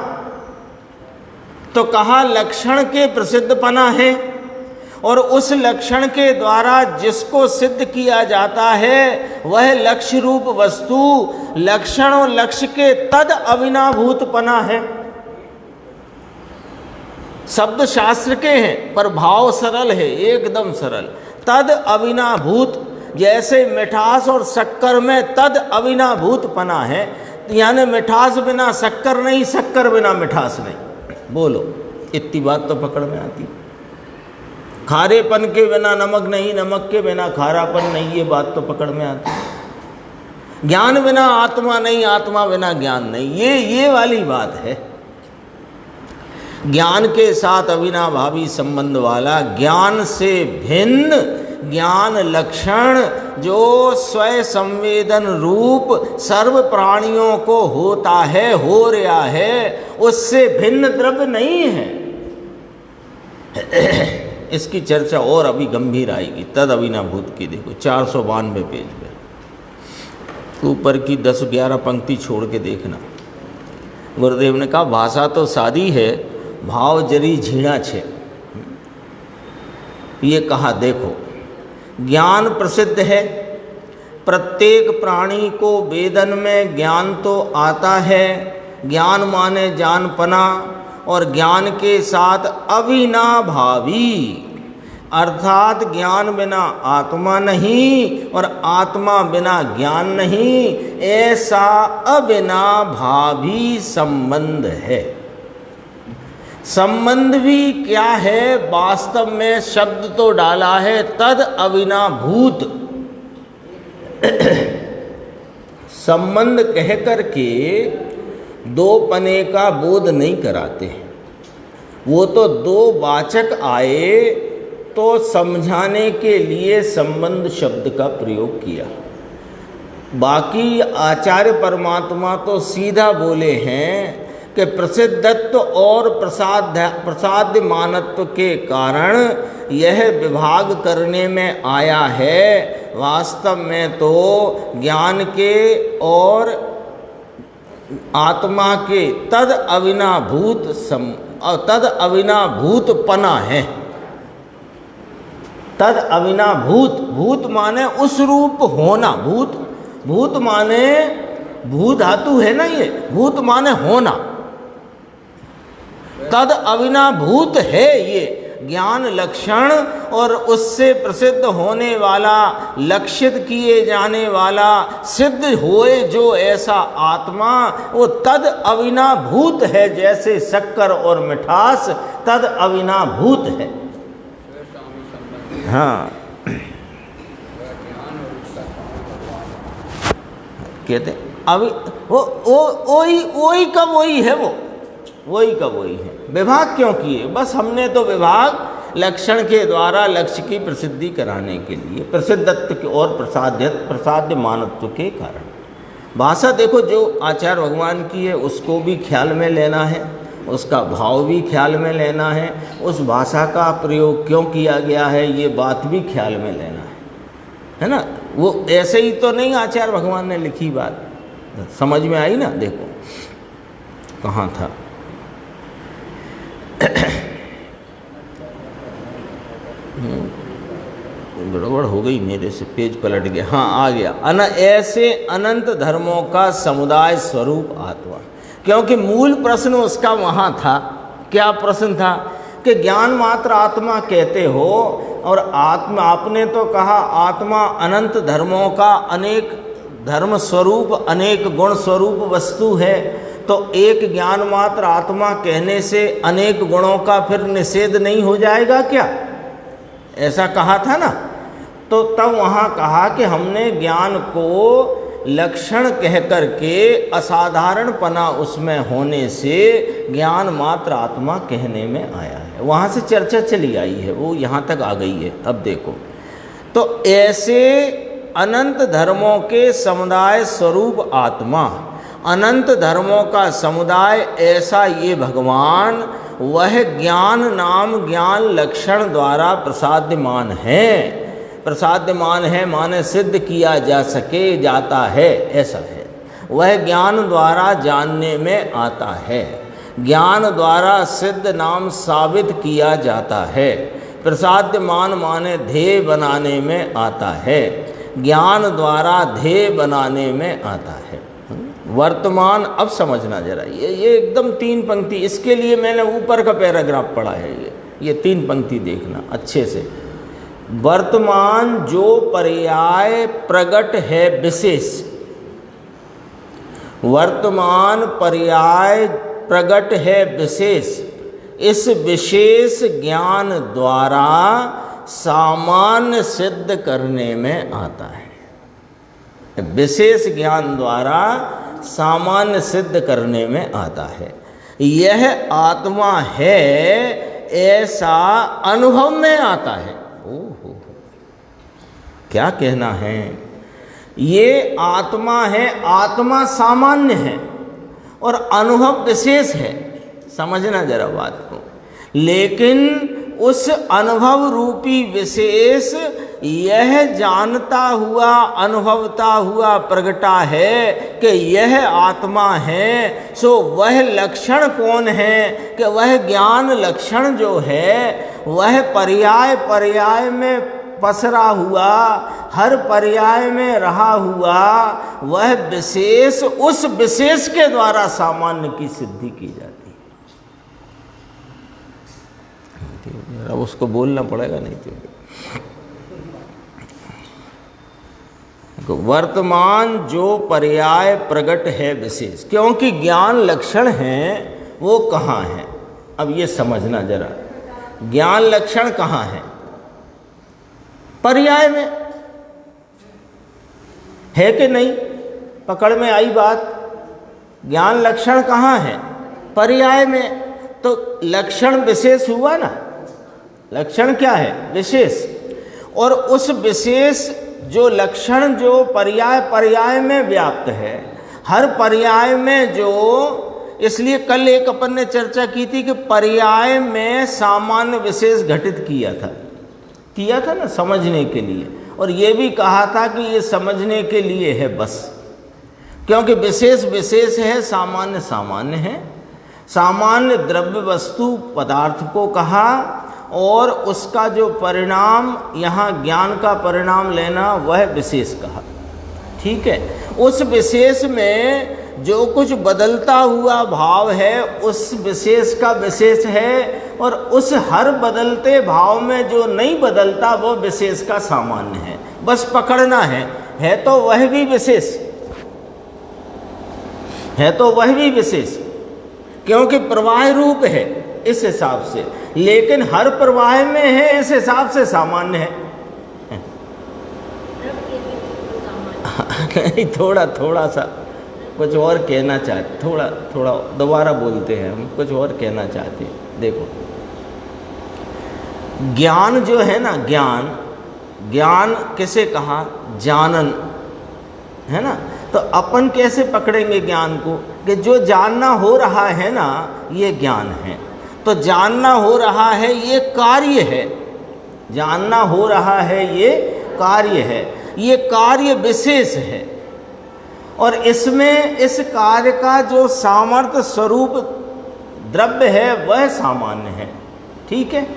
तो कहा लक्षण के प्रसिद्धपना है, और उस लक्षण के द्वारा जिसको सिद्ध किया जाता है वह लक्ष्य रूप वस्तु लक्षण और लक्ष्य के तद अविनाभूतपना है। शब्द शास्त्र के हैं पर भाव सरल है, एकदम सरल। तद अविनाभूत, जैसे मिठास और शक्कर में तद अविनाभूतपना है, यानी मिठास बिना शक्कर नहीं, शक्कर बिना मिठास नहीं। बोलो, इतनी बात तो पकड़ में आती। खारेपन के बिना नमक नहीं, नमक के बिना खारापन नहीं, ये बात तो पकड़ में आती। ज्ञान बिना आत्मा नहीं, आत्मा बिना ज्ञान नहीं, ये वाली बात है। ज्ञान के साथ अविनाभावी संबंध वाला, ज्ञान से भिन्न ज्ञान लक्षण जो स्वयं संवेदन रूप सर्व प्राणियों को होता है, हो रहा है, उससे भिन्न द्रव्य नहीं है। इसकी चर्चा और अभी गंभीर आएगी। तद अविनाभूत की देखो 492 पेज पे ऊपर की 10-11 पंक्ति छोड़ के देखना। गुरुदेव ने कहा भाषा तो सादी है, भाव जरी झीणा छे। ये कहा देखो, ज्ञान प्रसिद्ध है, प्रत्येक प्राणी को वेदन में ज्ञान तो आता है। ज्ञान माने जानपना, और ज्ञान के साथ अविनाभावी, अर्थात ज्ञान बिना आत्मा नहीं और आत्मा बिना ज्ञान नहीं, ऐसा अविनाभावी संबंध है। संबंध भी क्या है? वास्तव में शब्द तो डाला है तद अविनाभूत। संबंध कह करके दो पने का बोध नहीं कराते हैं। वो तो दो वाचक आए तो समझाने के लिए संबंध शब्द का प्रयोग किया। बाकी आचार्य परमात्मा तो सीधा बोले हैं कि प्रसिद्धत्व और प्रसाद्य मानत्व के कारण यह विभाग करने में आया है। वास्तव में तो ज्ञान के और आत्मा के तद अविनाभूतपना है। तद अविनाभूत, भूत माने उस रूप होना, भूत माने भू धातु है ना, ये भूत माने होना। तद अविनाभूत है ये ज्ञान लक्षण, और उससे प्रसिद्ध होने वाला, लक्षित किए जाने वाला, सिद्ध होए जो ऐसा आत्मा, वो तद अविनाभूत है। जैसे शक्कर और मिठास तद अविनाभूत है। हाँ, कहते अभी वही का वही है, वही का वही है। विभाग क्यों किए? बस हमने तो विभाग लक्षण के द्वारा लक्ष्य की प्रसिद्धि कराने के लिए, प्रसिद्धत्व और प्रसाद्य मानत्व के कारण। भाषा देखो जो आचार्य भगवान की है उसको भी ख्याल में लेना है, उसका भाव भी ख्याल में लेना है, उस भाषा का प्रयोग क्यों किया गया है ये बात भी ख्याल में लेना है ना। वो ऐसे ही तो नहीं आचार्य भगवान ने लिखी बात, समझ में आई ना। देखो कहाँ था, गड़बड़ हो गई मेरे से, पेज पलट गया। हाँ आ गया। ऐसे अनंत धर्मों का समुदाय स्वरूप आत्मा, क्योंकि मूल प्रश्न उसका वहाँ था। क्या प्रश्न था? कि ज्ञान मात्र आत्मा कहते हो, और आत्मा आपने तो कहा आत्मा अनंत धर्मों का अनेक धर्म स्वरूप अनेक गुण स्वरूप वस्तु है, तो एक ज्ञान मात्र आत्मा कहने से अनेक गुणों का फिर निषेध नहीं हो जाएगा क्या? ऐसा कहा था ना। तो तब वहाँ कहा कि हमने ज्ञान को लक्षण कह कर के असाधारणपना उसमें होने से ज्ञान मात्र आत्मा कहने में आया है। वहाँ से चर्चा चली आई है, वो यहाँ तक आ गई है। अब देखो, तो ऐसे अनंत धर्मों के समुदाय स्वरूप आत्मा, अनंत धर्मों का समुदाय ऐसा ये भगवान, वह ज्ञान नाम ज्ञान लक्षण द्वारा प्रसाद्यमान है। प्रसाद्यमान है माने सिद्ध किया जा सके, जाता है, ऐसा है। वह ज्ञान द्वारा जानने में आता है, ज्ञान द्वारा सिद्ध नाम साबित किया जाता है। प्रसाद्यमान माने ध्येय बनाने में आता है, ज्ञान द्वारा ध्येय बनाने में आता है। वर्तमान, अब समझना जरा, ये एकदम 3 पंक्ति, इसके लिए मैंने ऊपर का पैराग्राफ पढ़ा है। ये 3 पंक्ति देखना अच्छे से। वर्तमान जो पर्याय प्रगट है विशेष, वर्तमान पर्याय प्रगट है विशेष, इस विशेष ज्ञान द्वारा सामान्य सिद्ध करने में आता है। विशेष ज्ञान द्वारा सामान्य सिद्ध करने में आता है। यह आत्मा है ऐसा अनुभव में आता है। ओहो, क्या कहना है? ये आत्मा है, आत्मा सामान्य है और अनुभव विशेष है। समझना जरा बात को। लेकिन उस अनुभव रूपी विशेष यह जानता हुआ अनुभवता हुआ प्रगटा है कि यह आत्मा है। सो वह लक्षण कौन है? कि वह ज्ञान लक्षण जो है वह पर्याय पर्याय में पसरा हुआ, हर पर्याय में रहा हुआ वह विशेष, उस विशेष के द्वारा सामान्य की सिद्धि की जाती है। अब उसको बोलना पड़ेगा, नहीं तो वर्तमान जो पर्याय प्रगट है विशेष, क्योंकि ज्ञान लक्षण हैं वो कहाँ हैं? अब ये समझना जरा, ज्ञान लक्षण कहाँ है? पर्याय में है कि नहीं? पकड़ में आई बात। ज्ञान लक्षण कहाँ है? पर्याय में। तो लक्षण विशेष हुआ ना। लक्षण क्या है? विशेष। और उस विशेष जो लक्षण जो पर्याय पर्याय में व्याप्त है, हर पर्याय में जो, इसलिए कल एक अपन ने चर्चा की थी कि पर्याय में सामान्य विशेष घटित किया था ना, समझने के लिए। और ये भी कहा था कि ये समझने के लिए है बस, क्योंकि विशेष विशेष है, सामान्य सामान्य है। सामान्य द्रव्य वस्तु पदार्थ को कहा, और उसका जो परिणाम यहाँ ज्ञान का परिणाम लेना वह विशेष कहा। ठीक है। उस विशेष में जो कुछ बदलता हुआ भाव है उस विशेष का विशेष है, और उस हर बदलते भाव में जो नहीं बदलता वो विशेष का सामान्य है। बस पकड़ना है तो वह भी विशेष है, तो वह भी विशेष, क्योंकि प्रवाह रूप है इस हिसाब से, लेकिन हर प्रवाह में है इस हिसाब से सामान्य है। नहीं, थोड़ा सा कुछ और कहना चाहते, थोड़ा दोबारा बोलते हैं हम, कुछ और कहना चाहते हैं। देखो, ज्ञान जो है ना, ज्ञान किसे कहा? जानन, है ना। तो अपन कैसे पकड़ेंगे ज्ञान को? कि जो जानना हो रहा है ना, ये ज्ञान है। तो जानना हो रहा है ये कार्य है, जानना हो रहा है ये कार्य है, ये कार्य विशेष है। और इसमें इस कार्य का जो सामर्थ्य स्वरूप द्रव्य है वह सामान्य है। ठीक है।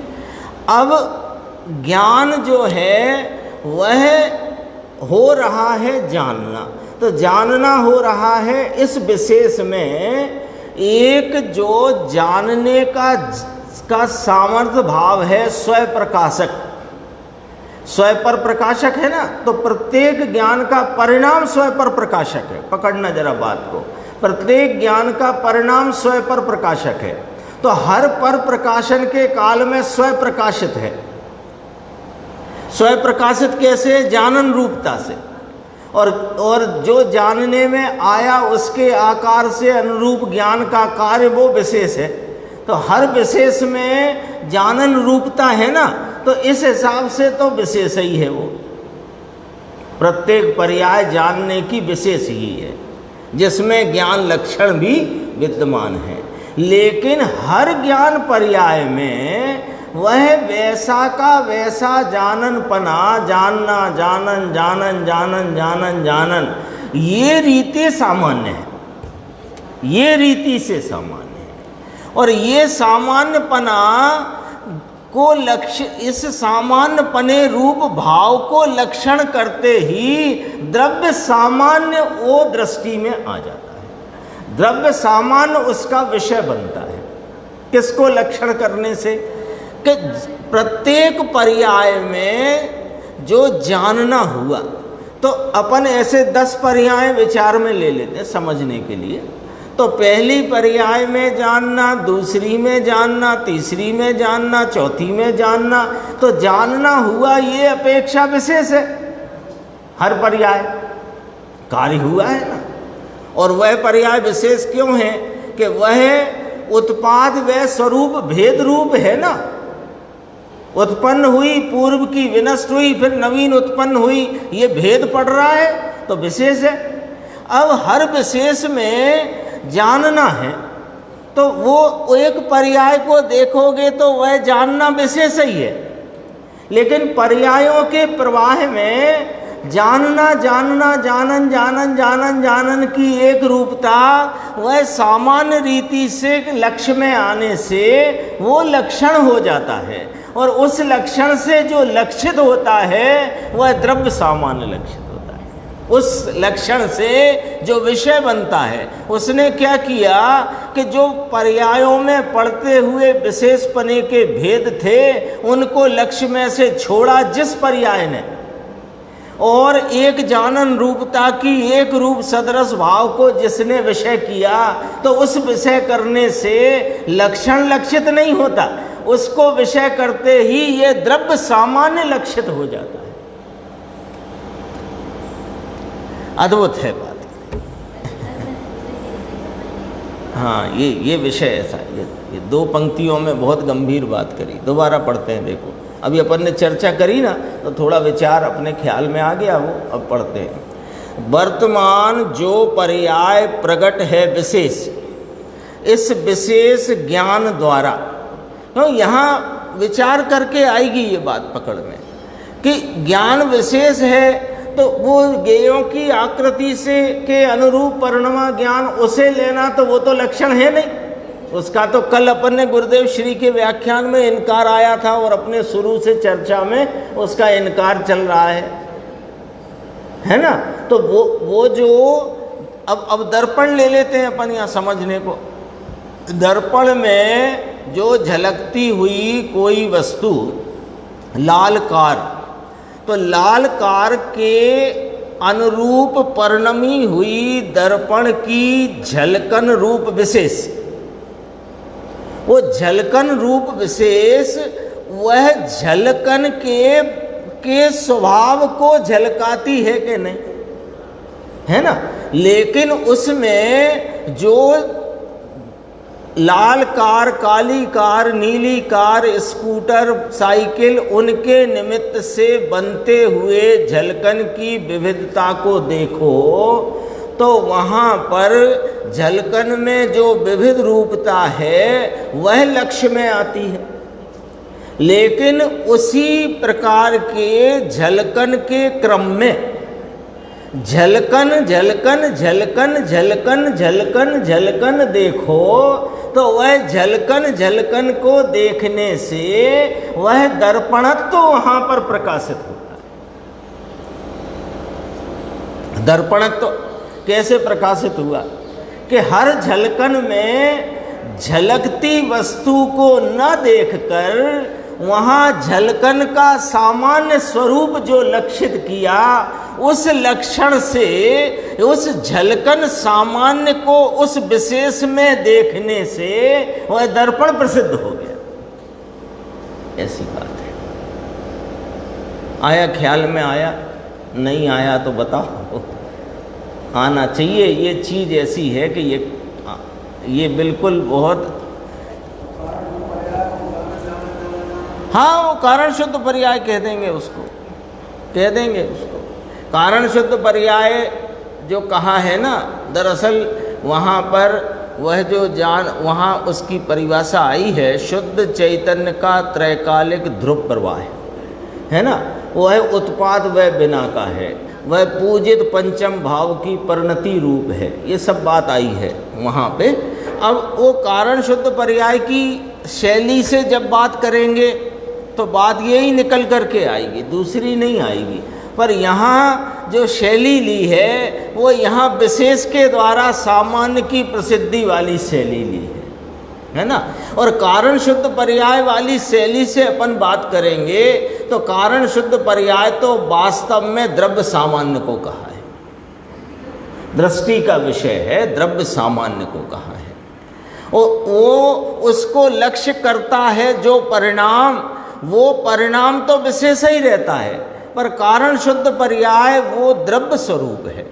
अब ज्ञान जो है वह हो रहा है जानना। तो जानना हो रहा है इस विशेष में एक जो जानने का सामर्थ्य भाव है स्वयं प्रकाशक, स्वयं पर प्रकाशक है ना। तो प्रत्येक ज्ञान का परिणाम स्वयं पर प्रकाशक है। पकड़ना जरा बात को, प्रत्येक ज्ञान का परिणाम स्वयं पर प्रकाशक है। तो हर पर प्रकाशन के काल में स्वयं प्रकाशित है। स्वयं प्रकाशित कैसे? जानन रूपता से। और जो जानने में आया उसके आकार से अनुरूप ज्ञान का कार्य वो विशेष है। तो हर विशेष में जानन रूपता है ना, तो इस हिसाब से तो विशेष ही है वो। प्रत्येक पर्याय जानने की विशेष ही है, जिसमें ज्ञान लक्षण भी विद्यमान है। लेकिन हर ज्ञान पर्याय में वह वैसा का वैसा जाननपना, जानना, जानन, जानन, जानन, जानन, जानन, ये रीति सामान्य है, ये रीति से सामान्य है। और ये सामान्यपना को लक्ष्य, इस सामान्यपने रूप भाव को लक्षण करते ही द्रव्य सामान्य वो दृष्टि में आ जाता है। द्रव्य सामान्य उसका विषय बनता है। किसको लक्षण करने से? कि प्रत्येक पर्याय में जो जानना हुआ, तो अपन ऐसे 10 पर्याय विचार में ले लेते हैं समझने के लिए। तो पहली पर्याय में जानना, दूसरी में जानना, तीसरी में जानना, चौथी में जानना, तो जानना हुआ ये अपेक्षा विशेष है। हर पर्याय कार्य हुआ है ना। और वह पर्याय विशेष क्यों है? कि वह उत्पाद व स्वरूप भेद रूप है ना। उत्पन्न हुई, पूर्व की विनष्ट हुई, फिर नवीन उत्पन्न हुई, ये भेद पड़ रहा है तो विशेष है। अब हर विशेष में जानना है, तो वो एक पर्याय को देखोगे तो वह जानना विशेष ही है। लेकिन पर्यायों के प्रवाह में जानना, जानना, जानन, जानन, जानन, जानन की एक रूपता, वह सामान्य रीति से लक्ष्य में आने से वो लक्षण हो जाता है। और उस लक्षण से जो लक्षित होता है वह द्रव्य सामान्य लक्षित होता है। उस लक्षण से जो विषय बनता है, उसने क्या किया कि जो पर्यायों में पढ़ते हुए विशेषपने के भेद थे उनको लक्ष्य में से छोड़ा जिस पर्याय ने, और एक जानन रूपता की एक रूप सदृश भाव को जिसने विषय किया, तो उस विषय करने से लक्षण लक्षित नहीं होता, उसको विषय करते ही ये द्रव्य सामान्य लक्षित हो जाता है। अद्भुत है बात। हाँ, ये विषय ऐसा, ये 2 पंक्तियों में बहुत गंभीर बात करी। दोबारा पढ़ते हैं। देखो, अभी अपन ने चर्चा करी ना, तो थोड़ा विचार अपने ख्याल में आ गया वो। अब पढ़ते हैं। वर्तमान जो पर्याय प्रकट है विशेष, इस विशेष ज्ञान द्वारा, तो यहाँ विचार करके आएगी ये बात पकड़ में कि ज्ञान विशेष है, तो वो ज्ञेयों की आकृति से के अनुरूप परिणमा ज्ञान उसे लेना, तो वो तो लक्षण है नहीं उसका। तो कल अपन ने गुरुदेव श्री के व्याख्यान में इनकार आया था, और अपने शुरू से चर्चा में उसका इनकार चल रहा है ना। तो वो जो अब दर्पण ले लेते हैं अपन यहाँ समझने को। दर्पण में जो झलकती हुई कोई वस्तु, लाल कार, तो लाल कार के अनुरूप परिणमी हुई दर्पण की झलकन रूप विशेष, वो झलकन रूप विशेष वह झलकन के स्वभाव को झलकाती है कि नहीं, है ना। लेकिन उसमें जो लाल कार, काली कार, नीली कार, स्कूटर, साइकिल, उनके निमित्त से बनते हुए झलकन की विविधता को देखो, तो वहाँ पर झलकन में जो विविध रूपता है वह लक्ष्य में आती है। लेकिन उसी प्रकार के झलकन के क्रम में झलकन झलकन झलकन झलकन झलकन झलकन देखो, तो वह झलकन झलकन को देखने से वह दर्पणत्व तो वहाँ पर प्रकाशित होता है। दर्पण तो कैसे प्रकाशित हुआ कि हर झलकन में झलकती वस्तु को न देखकर वहाँ झलकन का सामान्य स्वरूप जो लक्षित किया, उस लक्षण से उस झलकन सामान्य को उस विशेष में देखने से वह दर्पण प्रसिद्ध हो गया। ऐसी बात है। आया ख्याल में? आया? नहीं आया तो बताओ। आना चाहिए। ये चीज़ ऐसी है कि ये बिल्कुल बहुत, हाँ, वो कारण शुद्ध पर्याय कह देंगे उसको, कह देंगे उसको। कारण शुद्ध पर्याय जो कहा है ना, दरअसल वहाँ पर वह जो वहाँ उसकी परिभाषा आई है, शुद्ध चैतन्य का त्रैकालिक ध्रुव प्रवाह है ना, वह उत्पाद व बिना का है, वह पूजित पंचम भाव की परिणति रूप है। ये सब बात आई है वहाँ पे। अब वो कारण शुद्ध पर्याय की शैली से जब बात करेंगे तो बात यही निकल करके आएगी, दूसरी नहीं आएगी। पर यहाँ जो शैली ली है वो यहाँ विशेष के द्वारा सामान्य की प्रसिद्धि वाली शैली ली है ना। और कारण शुद्ध पर्याय वाली शैली से अपन बात करेंगे तो कारण शुद्ध पर्याय तो वास्तव में द्रव्य सामान्य को कहा है, दृष्टि का विषय है, द्रव्य सामान्य को कहा है। वो उसको लक्ष्य करता है जो परिणाम, वो परिणाम तो विशेष ही रहता है, पर कारण शुद्ध पर्याय वो द्रव्य स्वरूप है।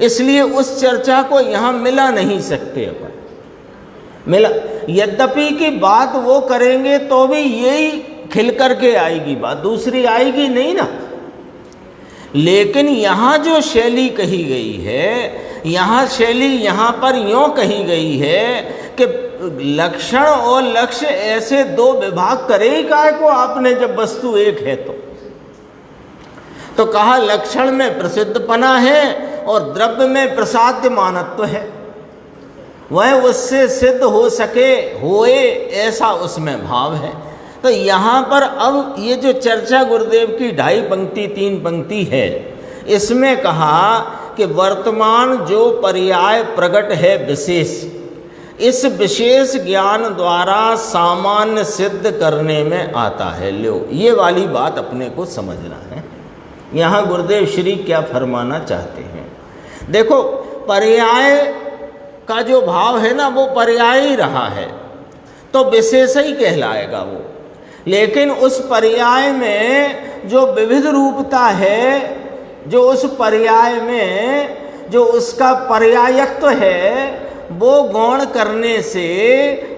इसलिए उस चर्चा को यहाँ मिला नहीं सकते अपन, मिला। यद्यपि की बात वो करेंगे तो भी यही खिल करके आएगी बात, दूसरी आएगी नहीं ना। लेकिन यहाँ जो शैली कही गई है, यहाँ शैली यहाँ पर यूँ कही गई है कि लक्षण और लक्ष्य ऐसे दो विभाग करे ही काहे को आपने, जब वस्तु एक है तो कहा लक्षण में प्रसिद्धपना है और द्रव्य में प्रसाद्य मानत्व है, वह उससे सिद्ध हो सके होए ऐसा उसमें भाव है। तो यहाँ पर अब ये जो चर्चा गुरुदेव की 2.5 पंक्ति 3 पंक्ति है, इसमें कहा कि वर्तमान जो पर्याय प्रकट है विशेष, इस विशेष ज्ञान द्वारा सामान्य सिद्ध करने में आता है। लो, ये वाली बात अपने को समझना है। यहाँ गुरुदेव श्री क्या फरमाना चाहते हैं? देखो, पर्याय का जो भाव है ना, वो पर्याय ही रहा है तो विशेष ही कहलाएगा वो। लेकिन उस पर्याय में जो विविध रूपता है, जो उस पर्याय में जो उसका पर्यायत्व है, वो गौण करने से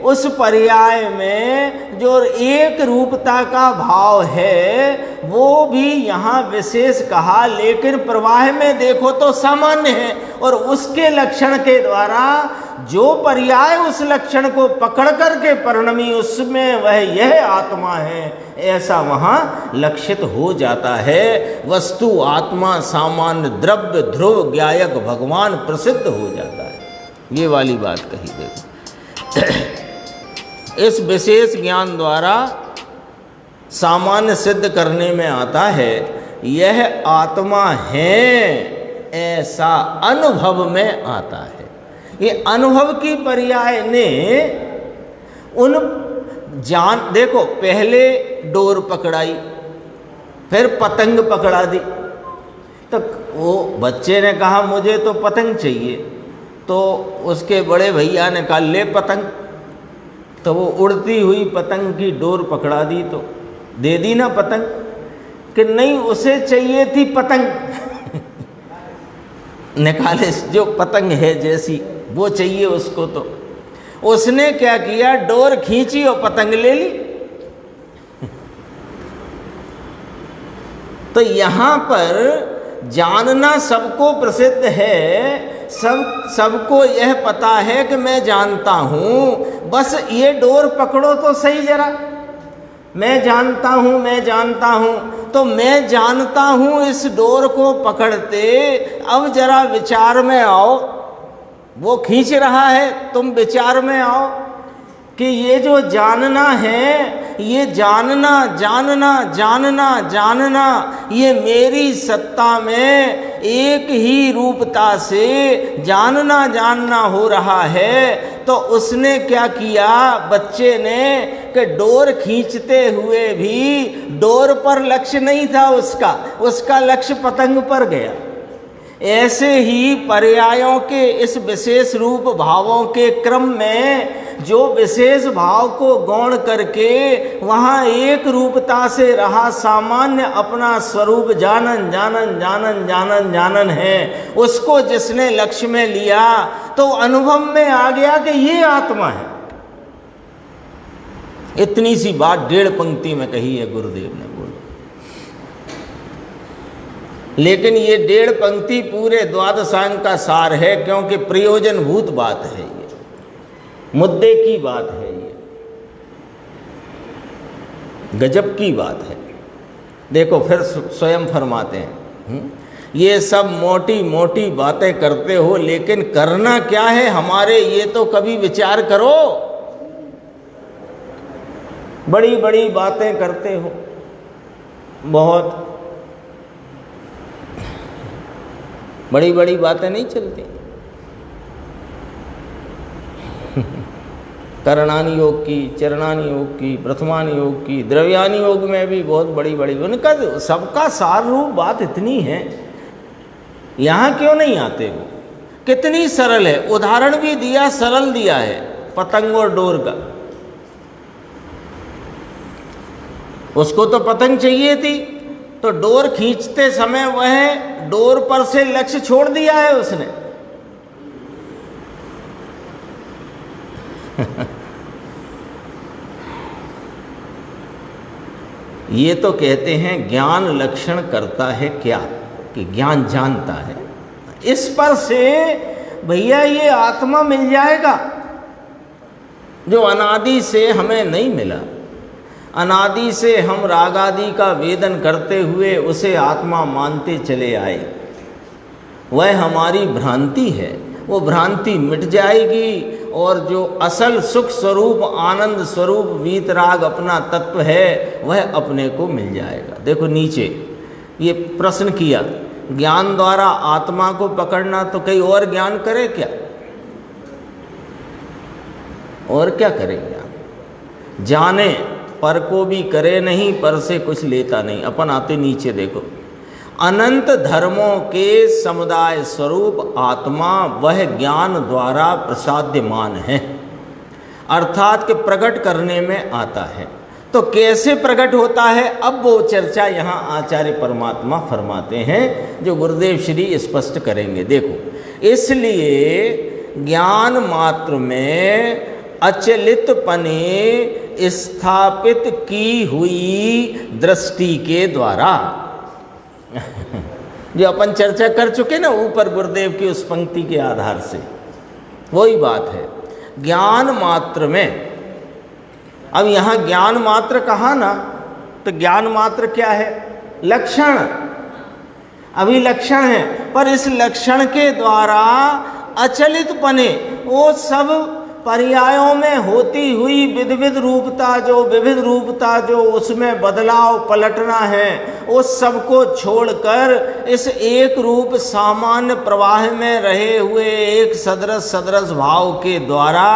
उस पर्याय में जो एक रूपता का भाव है वो भी यहाँ विशेष कहा। लेकिन प्रवाह में देखो तो सामान्य है, और उसके लक्षण के द्वारा जो पर्याय उस लक्षण को पकड़ करके परिणमी, उसमें वह यह आत्मा है, ऐसा वहाँ लक्षित हो जाता है। वस्तु आत्मा सामान्य द्रव्य ध्रुव ज्ञायक भगवान प्रसिद्ध हो जाता है। ये वाली बात कही देखो। इस विशेष ज्ञान द्वारा सामान्य सिद्ध करने में आता है, यह आत्मा है ऐसा अनुभव में आता है। ये अनुभव की पर्याय ने उन देखो, पहले डोर पकड़ाई, फिर पतंग पकड़ा दी। तो वो बच्चे ने कहा मुझे तो पतंग चाहिए, तो उसके बड़े भैया ने कहा ले पतंग। तो वो उड़ती हुई पतंग की डोर पकड़ा दी, तो दे दी ना पतंग, कि नहीं उसे चाहिए थी पतंग। निकाले जो पतंग है जैसी वो चाहिए उसको। तो उसने क्या किया, डोर खींची और पतंग ले ली। तो यहाँ पर जानना सबको प्रसिद्ध है, सबको यह पता है कि मैं जानता हूँ, बस ये डोर पकड़ो तो सही जरा। मैं जानता हूँ, मैं जानता हूँ, तो मैं जानता हूँ इस डोर को पकड़ते। अब जरा विचार में आओ, वो खींच रहा है, तुम विचार में आओ। कि ये जो जानना है, ये जानना जानना जानना जानना, ये मेरी सत्ता में एक ही रूपता से जानना जानना हो रहा है। तो उसने क्या किया बच्चे ने कि डोर खींचते हुए भी डोर पर लक्ष्य नहीं था उसका लक्ष्य पतंग पर गया। ऐसे ही पर्यायों के इस विशेष रूप भावों के क्रम में जो विशेष भाव को गौण करके वहाँ एक रूपता से रहा सामान्य अपना स्वरूप जानन जानन जानन जानन जानन है, उसको जिसने लक्ष्य में लिया तो अनुभव में आ गया कि ये आत्मा है। इतनी सी बात 1.5 पंक्ति में कही है गुरुदेव ने बोला, लेकिन ये 1.5 पंक्ति पूरे द्वादशांग का सार है, क्योंकि प्रयोजनभूत बात है, ये मुद्दे की बात है, ये गजब की बात है। देखो फिर स्वयं फरमाते हैं, ये सब मोटी मोटी बातें करते हो, लेकिन करना क्या है हमारे, ये तो कभी विचार करो। बड़ी बड़ी बातें करते हो, बहुत बड़ी बड़ी बातें नहीं चलती। करणानि योग की, चरणानि योग की, प्रथमानि योग की, द्रव्यानि योग में भी बहुत बड़ी बड़ी, उनका सबका सार रूप बात इतनी है, यहाँ क्यों नहीं आते वो? कितनी सरल है, उदाहरण भी दिया, सरल दिया है, पतंग और डोर का। उसको तो पतंग चाहिए थी, तो डोर खींचते समय वह डोर पर से लक्ष्य छोड़ दिया है उसने। ये तो कहते हैं ज्ञान लक्षण करता है क्या, कि ज्ञान जानता है। इस पर से भैया ये आत्मा मिल जाएगा जो अनादि से हमें नहीं मिला। अनादि से हम राग आदि का वेदन करते हुए उसे आत्मा मानते चले आए, वह हमारी भ्रांति है। वो भ्रांति मिट जाएगी और जो असल सुख स्वरूप आनंद स्वरूप वीतराग अपना तत्व है वह अपने को मिल जाएगा। देखो नीचे ये प्रश्न किया, ज्ञान द्वारा आत्मा को पकड़ना, तो कहीं और ज्ञान करे क्या? और क्या करे ज्ञान? जाने पर को भी करे नहीं, पर से कुछ लेता नहीं। अपन आते नीचे देखो, अनंत धर्मों के समुदाय स्वरूप आत्मा वह ज्ञान द्वारा प्रसाद्यमान है, अर्थात कि प्रकट करने में आता है। तो कैसे प्रकट होता है, अब वो चर्चा यहाँ आचार्य परमात्मा फरमाते हैं, जो गुरुदेव श्री स्पष्ट करेंगे। देखो, इसलिए ज्ञान मात्र में अचलित पने स्थापित की हुई दृष्टि के द्वारा जो अपन चर्चा कर चुके ना ऊपर गुरुदेव की उस पंक्ति के आधार से, वही बात है। ज्ञान मात्र में, अब यहाँ ज्ञान मात्र कहा ना, तो ज्ञान मात्र क्या है? लक्षण, अभी लक्षण है, पर इस लक्षण के द्वारा अचलित पने, वो सब पर्यायों में होती हुई विविध रूपता, जो विविध रूपता जो उसमें बदलाव पलटना है, उस सबको छोड़कर इस एक रूप सामान्य प्रवाह में रहे हुए एक सदृश सदृश भाव के द्वारा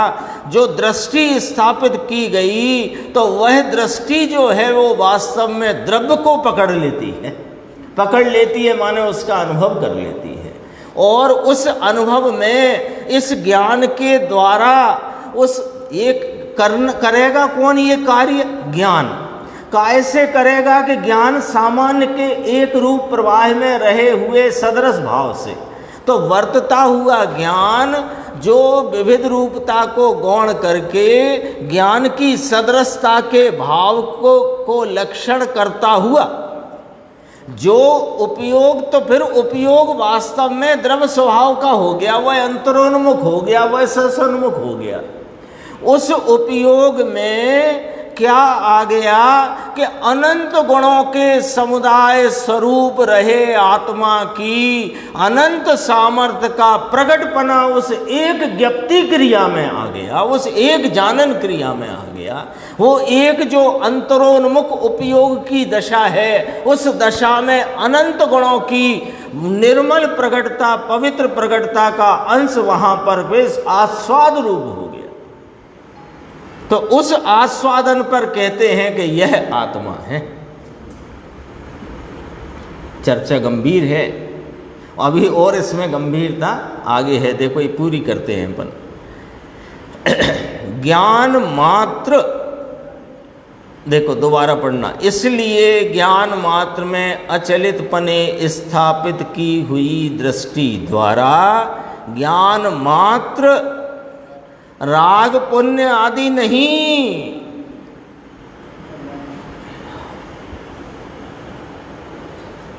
जो दृष्टि स्थापित की गई, तो वह दृष्टि जो है वो वास्तव में द्रव्य को पकड़ लेती है। पकड़ लेती है माने उसका अनुभव कर लेती है, और उस अनुभव में इस ज्ञान के द्वारा उस एक करेगा कौन ये कार्य? ज्ञान। कैसे करेगा? कि ज्ञान सामान्य के एक रूप प्रवाह में रहे हुए सदृश भाव से, तो वर्तता हुआ ज्ञान जो विविध रूपता को गौण करके ज्ञान की सदृशता के भाव को लक्षण करता हुआ जो उपयोग, तो फिर उपयोग वास्तव में द्रव्य स्वभाव का हो गया, वह अंतरोन्मुख हो गया, वह ससोन्मुख हो गया। उस उपयोग में क्या आ गया कि अनंत गुणों के समुदाय स्वरूप रहे आत्मा की अनंत सामर्थ्य का प्रकटपना उस एक ज्ञप्ति क्रिया में आ गया, उस एक जानन क्रिया में आ गया। वो एक जो अंतरोन्मुख उपयोग की दशा है, उस दशा में अनंत गुणों की निर्मल प्रकटता, पवित्र प्रकटता का अंश वहां पर बेस आस्वाद रूप हो गया। तो उस आस्वादन पर कहते हैं कि यह आत्मा है। चर्चा गंभीर है, अभी और इसमें गंभीरता आगे है। देखो ये पूरी करते हैं अपन। ज्ञान मात्र, देखो दोबारा पढ़ना, इसलिए ज्ञान मात्र में अचलित पने स्थापित की हुई दृष्टि द्वारा ज्ञान मात्र राग पुण्य आदि नहीं,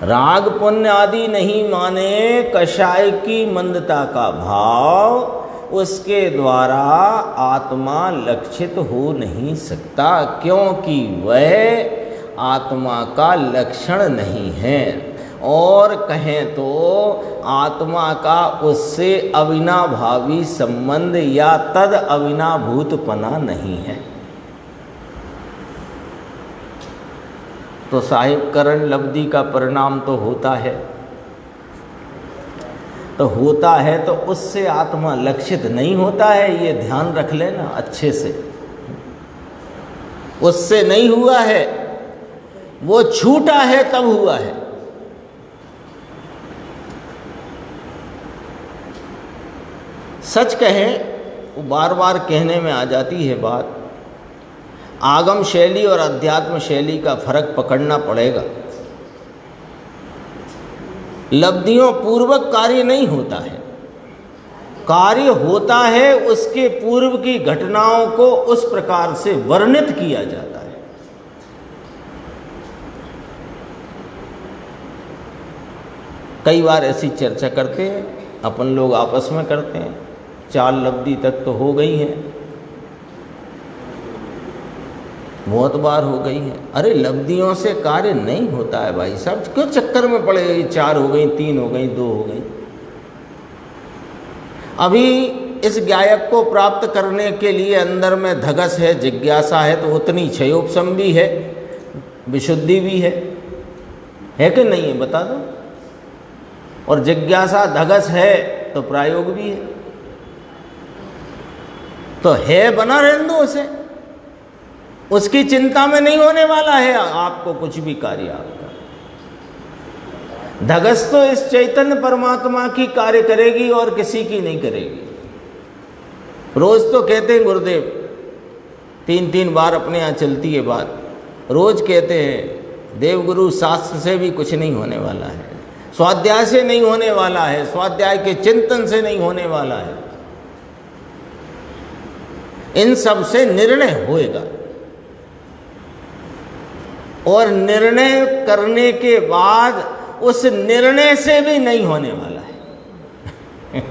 राग पुण्य आदि नहीं माने कषाय की मंदता का भाव, उसके द्वारा आत्मा लक्षित हो नहीं सकता, क्योंकि वह आत्मा का लक्षण नहीं है। और कहें तो आत्मा का उससे अविनाभावी संबंध या तद अविनाभूतपना नहीं है। तो साहिब करण लब्धि का परिणाम तो होता है, तो होता है तो उससे आत्मा लक्षित नहीं होता है, ये ध्यान रख लेना अच्छे से। उससे नहीं हुआ है, वो छूटा है तब हुआ है। सच कहें, वो बार बार कहने में आ जाती है बात, आगम शैली और अध्यात्म शैली का फर्क पकड़ना पड़ेगा। लब्धियों पूर्वक कार्य नहीं होता है, कार्य होता है उसके पूर्व की घटनाओं को उस प्रकार से वर्णित किया जाता है। कई बार ऐसी चर्चा करते हैं अपन लोग, आपस में करते हैं, 4 लब्धि तक तो हो गई हैं, बहुत बार हो गई है। अरे लब्धियों से कार्य नहीं होता है भाई साहब, क्यों चक्कर में पड़े, 4 हो गई, 3 हो गई, 2 हो गई। अभी इस ज्ञायक को प्राप्त करने के लिए अंदर में धगस है, जिज्ञासा है, तो उतनी क्षयोपशम भी है, विशुद्धि भी है कि नहीं है, बता दो। और जिज्ञासा धगस है तो प्रायोग भी है, तो है बना रहने दो उसे, उसकी चिंता में नहीं होने वाला है आपको कुछ भी कार्य आपका। धगस तो इस चैतन्य परमात्मा की कार्य करेगी और किसी की नहीं करेगी। रोज तो कहते हैं गुरुदेव, 3-3 बार अपने यहाँ चलती है बात, रोज कहते हैं देवगुरु शास्त्र से भी कुछ नहीं होने वाला है, स्वाध्याय से नहीं होने वाला है, स्वाध्याय के चिंतन से नहीं होने वाला है, इन सब से निर्णय होएगा। और निर्णय करने के बाद उस निर्णय से भी नहीं होने वाला है।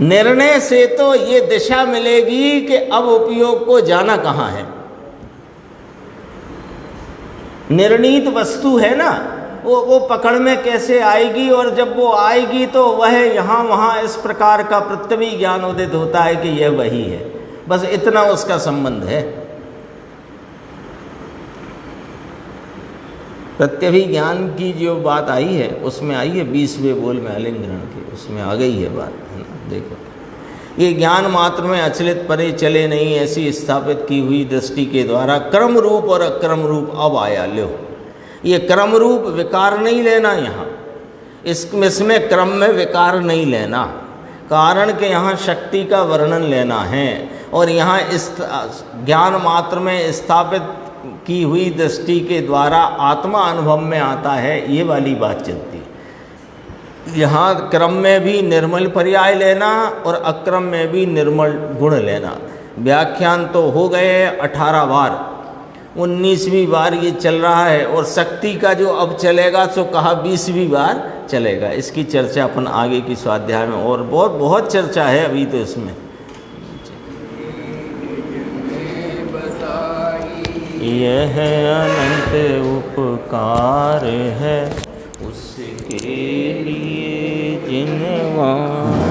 निर्णय से तो ये दिशा मिलेगी कि अब उपयोग को जाना कहाँ है। निर्णीत वस्तु है ना, वो पकड़ में कैसे आएगी, और जब वो आएगी तो वह यहाँ वहाँ इस प्रकार का पृथ्वी ज्ञान उदित होता है कि यह वही है, बस इतना उसका संबंध है। प्रत्यभिज्ञान की जो बात आई है उसमें आई है 20वें बोल में आलिंगन की, उसमें आ गई है बात, है ना। देखो, ये ज्ञान मात्र में अचलित परे चले नहीं, ऐसी स्थापित की हुई दृष्टि के द्वारा क्रम रूप और अक्रम रूप अब आया। लो, ये क्रम रूप विकार नहीं लेना यहाँ, इसमें क्रम में विकार नहीं लेना, कारण के यहाँ शक्ति का वर्णन लेना है। और यहाँ इस ज्ञान मात्र में स्थापित की हुई दृष्टि के द्वारा आत्मा अनुभव में आता है, ये वाली बात चलती है। यहाँ क्रम में भी निर्मल पर्याय लेना और अक्रम में भी निर्मल गुण लेना। व्याख्यान तो हो गए 18 बार, 19वीं बार ये चल रहा है, और शक्ति का जो अब चलेगा तो कहा 20वीं बार चलेगा। इसकी चर्चा अपन आगे की स्वाध्याय में, और बहुत चर्चा है अभी तो इसमें। यह अनंत उपकार है उसके लिए जिनवान।